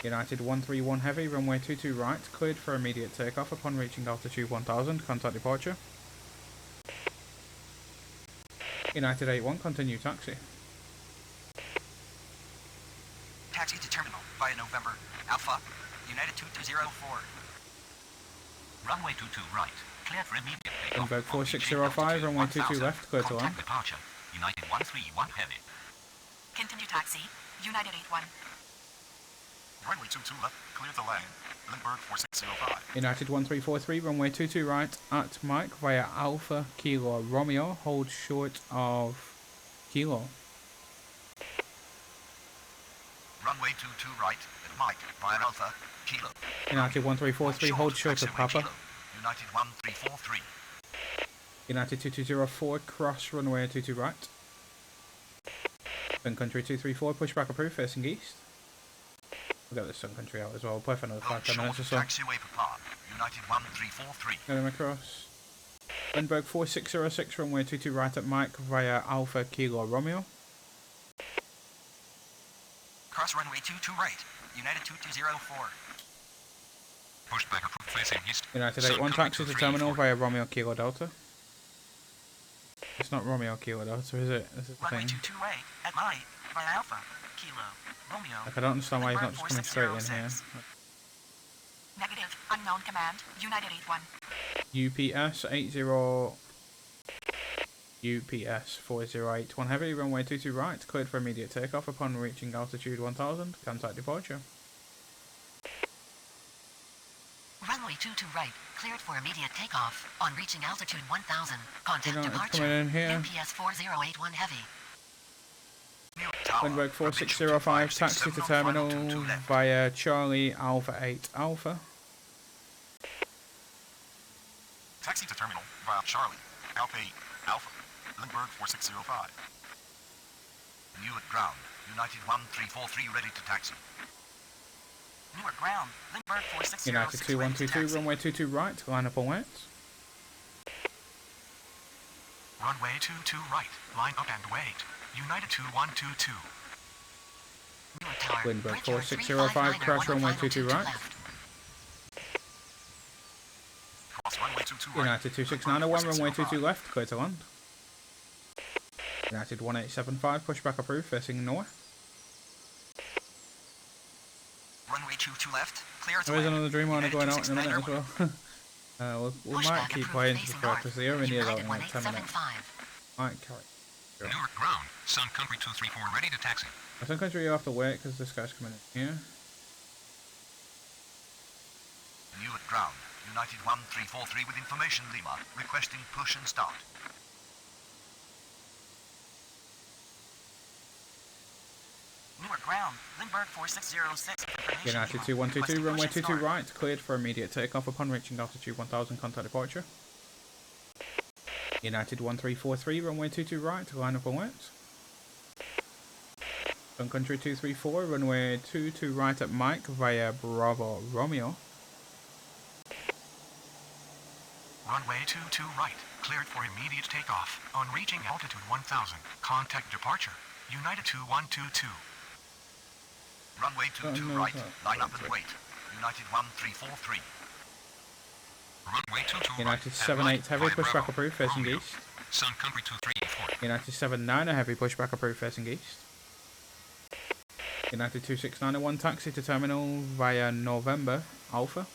United 131 heavy, runway 22 right, cleared for immediate takeoff upon reaching altitude 1000, contact departure. United 81, continue taxi. Taxi to terminal via November Alpha. United 2204. Runway 22 right. Cleared for immediate takeoff. Lindbergh On reaching 4605, altitude runway 22 1000, left, clear to land. contact departure. United 131 heavy. Continue taxi. United 81. Runway 22 left, clear the lane. Lindbergh 4605. United 1343, runway 22 right at Mike via Alpha Kilo Romeo, hold short of Kilo. Runway 22 right at Mike via Alpha Kilo. United 1343, hold short of taxiway Papa. Kilo. United 1343. United 2204, cross runway 22 right. Sun Country 234, pushback approved, facing east. We'll get this Sun Country out as well, we'll play for another Hold 5-10 minutes or so. taxiway Papa. United 1343. Get him across. Lindbergh 4606, runway 22 right at Mike via Alpha Kilo Romeo. Cross runway 22 right. United 2204. Pushback approved facing east. United Sun 81, Country taxi to 234. terminal via Romeo Kilo Delta. It's not Romeo Kilo Delta, is it? This is the Runway thing. 22 right at Mike via Alpha Kilo Romeo. Like, I don't understand why he's not Lindbergh just coming straight in here. 4606. Negative. Unknown command. United 81. UPS 80 UPS 4081 heavy, runway 22 right, cleared for immediate takeoff upon reaching altitude 1000, contact departure. Runway 22 right, cleared for immediate takeoff. On reaching altitude 1000, contact You know, it's departure. coming in here. UPS 4081 heavy. Newark Tower. Lindbergh Approach 4605, taxi to 2567 on terminal final 22 left. via Charlie Alpha 8 Alpha. Taxi to terminal via Charlie, Alpha 8, Alpha, Lindbergh 4605. Newark ground. United 1343 ready to taxi. Newark ground. Lindbergh 4606 United ready to 2122, taxi. runway 22 right, line up and wait. Runway 22 right, line up and wait. United 2122. Newark Tower. Lindbergh Brickyard 4605, 359er, crash one runway final 22 to right. left. Cross runway 22 right. United 2691, runway 22 left, clear to land. United 1875, pushback approved, facing north. Runway 22 left. Clear to There is land. another Dreamliner United going out in a minute as 269er. well. We might Pushback keep approved playing to facing the north. because the Irving is out United in like 10 minutes. 1875. Might carry. Newark ground. Sun Country 234 ready to taxi. I think you have to wait because this guy's coming in here. Newark ground. United 1343 with information Lima. Requesting push and start. Newark ground. Lindbergh 4606 with information United Lima. 2122, Requesting runway push and 22 start. right, cleared for immediate takeoff upon reaching altitude 1000, contact departure. United 1343, runway 22 right, line up and wait. Sun Country 234, runway 22 right at Mike via Bravo Romeo. Runway 22 right, cleared for immediate takeoff. On reaching altitude 1000, contact departure. United 2122. Runway 22 no, right. no. Line up and wait. United 1343. Runway 22 right. United at 78 light, heavy, via pushback Bravo, approved, facing Romeo. east. Sun Country 234. United 79 heavy, pushback approved, facing east. United 26901 taxi to terminal via November Alpha.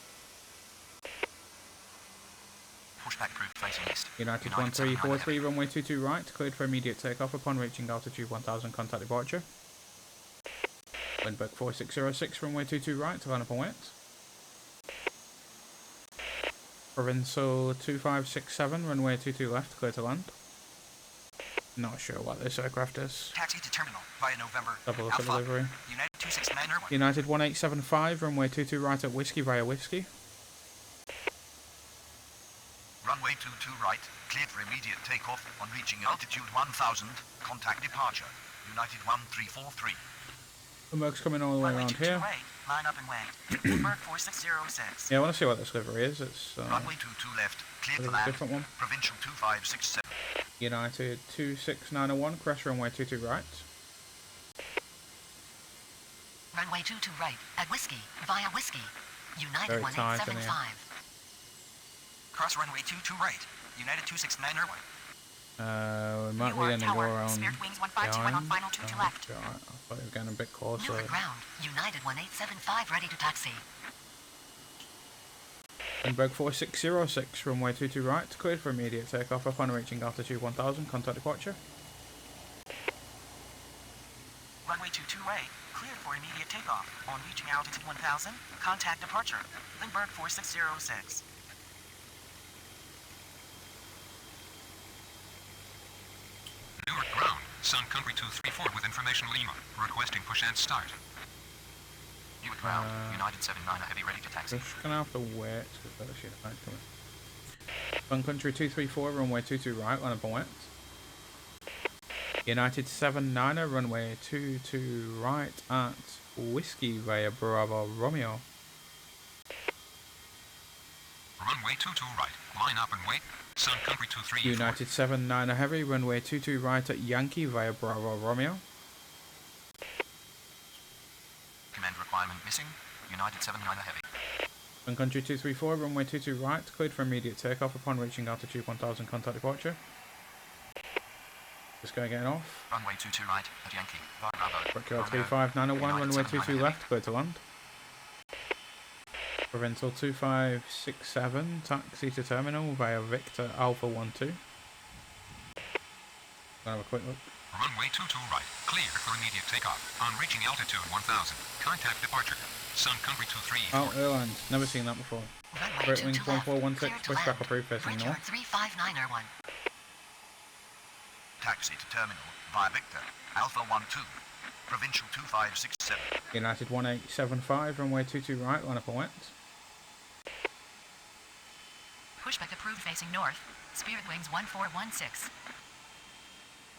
Pushback approved facing east. United 79 1343 runway 22 right, cleared for immediate takeoff upon reaching altitude 1000, contact departure. Lindbergh 4606 runway 22 right to line up and wait. Provincial 2567 runway 22 left, clear to land. Not sure what this aircraft is. Taxi to terminal via November. Have a look at Alpha. delivery. United 269 Airway. United 1875 runway 22 right at Whiskey via Whiskey. Runway 22 right, cleared for immediate takeoff on reaching altitude 1000. Contact departure. United 1343. Lindbergh's coming all the way Runway around 22 here. right. Line up and wait. Lindbergh 4606. Yeah, I want to see what this livery is. It's Runway 22 left, cleared a to land. different one. Provincial 2567. United 26901, crash runway 22 right. Runway 22 right at Whiskey via Whiskey. United Very tight in here. 1875. Cross runway 22 right. United 269 Airway. We might be Newark going to go Tower. around Spirit Wings 1521 on behind. final 22 left. Alright, I thought we were getting a bit closer. Newark ground. United 1875 ready to taxi. Lindbergh 4606, runway 22 right, cleared for immediate takeoff upon reaching altitude 1000, contact departure. Runway 22 right. Cleared for immediate takeoff. On reaching altitude 1000, contact departure. Lindbergh 4606. Newark ground. Sun Country 234 with information Lima. Requesting push and start. Newark ground. United 79 heavy ready to taxi. Just gonna have to wait because that should have coming. Sun Country 234, runway 22 right, line up and wait. United 79er, runway 22 right at Whiskey via Bravo Romeo. Runway 22 right. Line up and wait. Sun Country 234. United 79er heavy, runway 22 right at Yankee via Bravo Romeo. Command requirement missing. United 79 heavy. Sun Country 234, runway 22 right, cleared for immediate takeoff upon reaching altitude 1000, contact departure. Just going getting off. Runway 22 right at Yankee. Via Bravo. Brickyard Romeo. 3591, United runway 79 22 heavy. left, clear to land. Provincial 2567, taxi to terminal via Victor Alpha 12. Gonna have a quick look. Runway 22 right. Clear for immediate takeoff. On reaching altitude 1000. Contact departure. Sun Country 234. Oh, Airlines, never seen that before. Runway Great 22 Wings left. 1416, Clear to pushback land. approved facing Brickyard north. 35901. Taxi to terminal via Victor. Alpha 12. Provincial 2567. United 1875, runway 22 right, line up and wet. Pushback approved facing north. Spirit Wings 1416.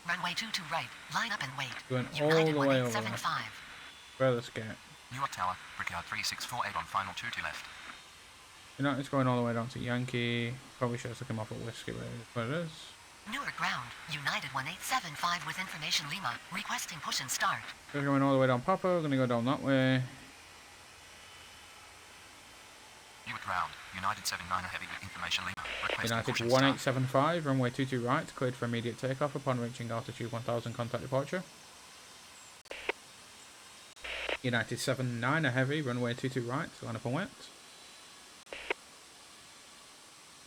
Runway 22 right. Line up and wait. Going United all the way over there. 1875. Furthest gate. Newark Tower. Brickyard 3648 on final 22 left. United's going all the way down to Yankee. Probably should have took him off at Whiskey, but it is. Newark ground. United 1875 with information Lima. Requesting push and start. We're going all the way down Papa, we're going to go down that way. Newark ground. United 79 heavy with information Lima. Requesting United push and start. 1875, runway 22 right, cleared for immediate takeoff upon reaching altitude 1000, contact departure. United 79 heavy, runway 22 right, line up and wet.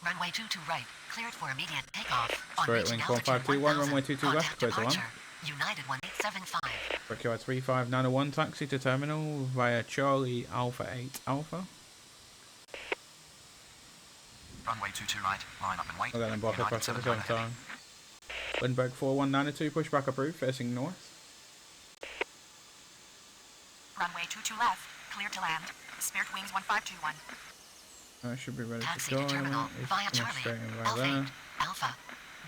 Runway 22 right. Cleared for immediate takeoff. On Spirit reaching Wings altitude 1521, 1000. runway 22 left, Contact clear to land. departure. United 1875. Brickyard 35901, taxi to terminal via Charlie Alpha 8 Alpha. Runway 22 right. Line up and wait. I'll get them both United across at the same 79 heavy. time. Lindbergh 4192, pushback approved, facing north. Runway 22 left. Clear to land. Spirit Wings 1521. I should be ready Taxi to to go. terminal It's via coming Charlie. straight in right Alpha there. 8. Alpha.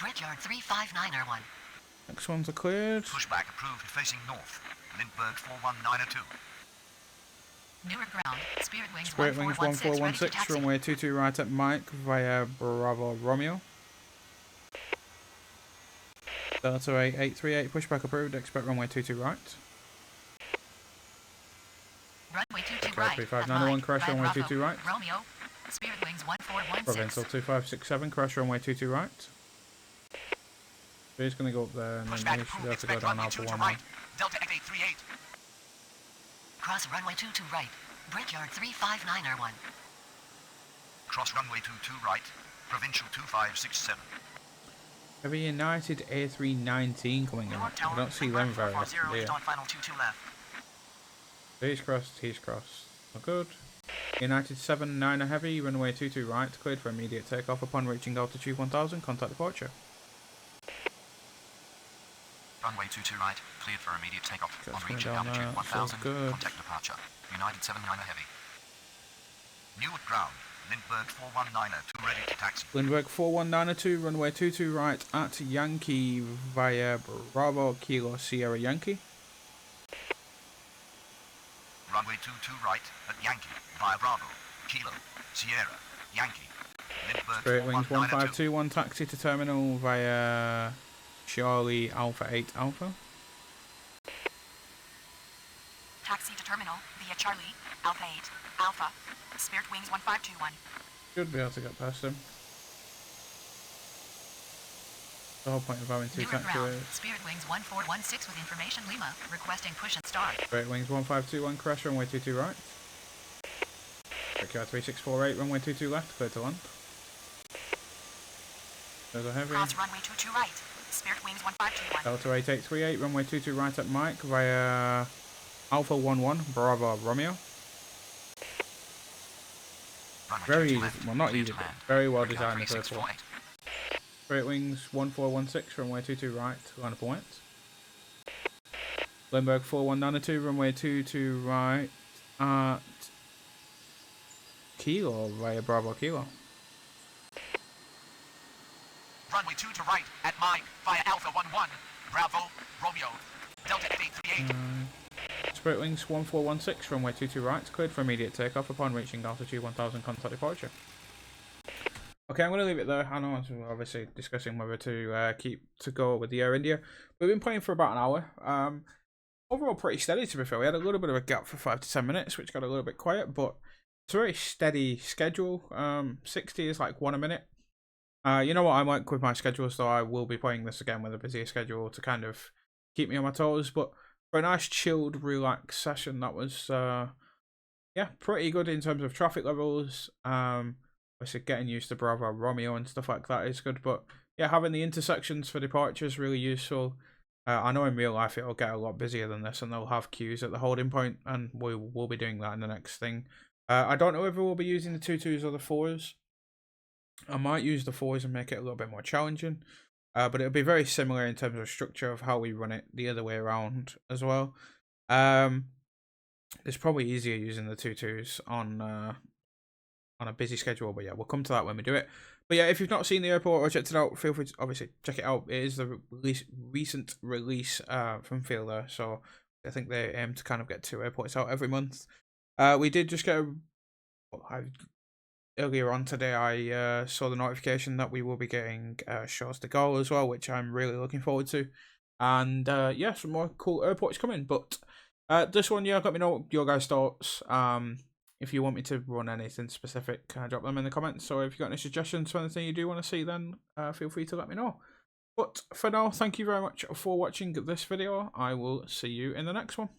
Brickyard 35901. Next ones are cleared. Pushback approved facing north. Lindbergh 41902. Newark ground. Spirit Wings Spirit Wings 1416 ready to 1416, taxi. runway 22 right at Mike via Bravo Romeo. Delta 8838, pushback approved, expect runway 22 right. Runway 22 Brickyard right. 3591, crash Via runway Bravo, 22 right. Romeo, Spirit Wings 1416. Provincial 2567, crash runway 22 right. So he's going to go up there and then Pushback he should be able approved. to go Expect down runway Alpha 22 1 right. Delta X838. Cross runway 22 right. Brickyard 359R1. Cross runway 22 right. Provincial 2567. Have a United A319 coming in. I don't see them very often, do you? On final 22 left. He's crossed. Not good. United 79 heavy, runway 22 right, cleared for immediate takeoff upon reaching altitude 1000, contact departure. Runway 22 right. Cleared for immediate takeoff. Just On coming reaching down altitude there, 1000, feels good. contact departure. United 79 heavy. Newark ground. Lindbergh 419 ready to taxi. Lindbergh 41902, runway 22 right at Yankee via Bravo Kilo Sierra Yankee. Runway 22 right at Yankee via Bravo, Kilo, Sierra, Yankee. Lindbergh Spirit Wings 41902. 1521, taxi to terminal via Charlie Alpha 8 Alpha. Taxi to terminal via Charlie, Alpha 8, Alpha, Spirit Wings 1521. Should be able to get past him. The whole point of having two Newark ground. taxiways. Spirit Wings 1416 with information Lima. Requesting push and start. Spirit Wings 1521, crash runway 22 right. KEWR 3648, runway 22 left, clear to land. There's a heavy. Cross runway 22 right. Spirit Wings 1521. Delta 8838, runway 22 right at Mike via Alpha 11, Bravo Romeo. Runway Very 22 easy, left, well not clear easy, to but land. very well Brickyard designed this airport. 3648. Spirit Wings 1416, runway 22 right, line up and wait. Lindbergh 4192, runway 22 right at Kilo via Bravo Kilo. Runway 2 to right at Mike via Alpha 11. Bravo, Romeo. Delta X838. Spirit Wings 1416, runway 22 right, cleared for immediate takeoff upon reaching altitude 1000, contact departure. Okay, I'm going to leave it there. I know we're obviously discussing whether to keep to go with the Air India. We've been playing for about an hour. Overall pretty steady, to be fair. We had a little bit of a gap for 5 to 10 minutes, which got a little bit quiet, but it's a very steady schedule. 60 is like 1 a minute. You know what I'm like with my schedules, though. I will be playing this again with a busier schedule to kind of keep me on my toes, but for a nice chilled, relaxed session, that was yeah, pretty good in terms of traffic levels. Obviously getting used to Bravo Romeo and stuff like that is good, but yeah, having the intersections for departure is really useful. I know in real life it'll get a lot busier than this, and they'll have queues at the holding point, and we will be doing that in the next thing. I don't know if we'll be using the 2-2s or the 4s. I might use the 4s and make it a little bit more challenging, but it'll be very similar in terms of structure of how we run it the other way around as well. It's probably easier using the 2-2s on a busy schedule, but yeah, we'll come to that when we do it. But yeah, if you've not seen the airport or checked it out, feel free to obviously check it out. It is the recent release from Fielder, so I think they aim to kind of get 2 airports out every month. We did just get earlier on today, I saw the notification that we will be getting shows to go as well, which I'm really looking forward to. And yeah, some more cool airports coming. But this one, yeah, let me know what your guys' thoughts. If you want me to run anything specific, drop them in the comments. Or if you've got any suggestions for anything you do want to see, then feel free to let me know. But for now, thank you very much for watching this video. I will see you in the next one.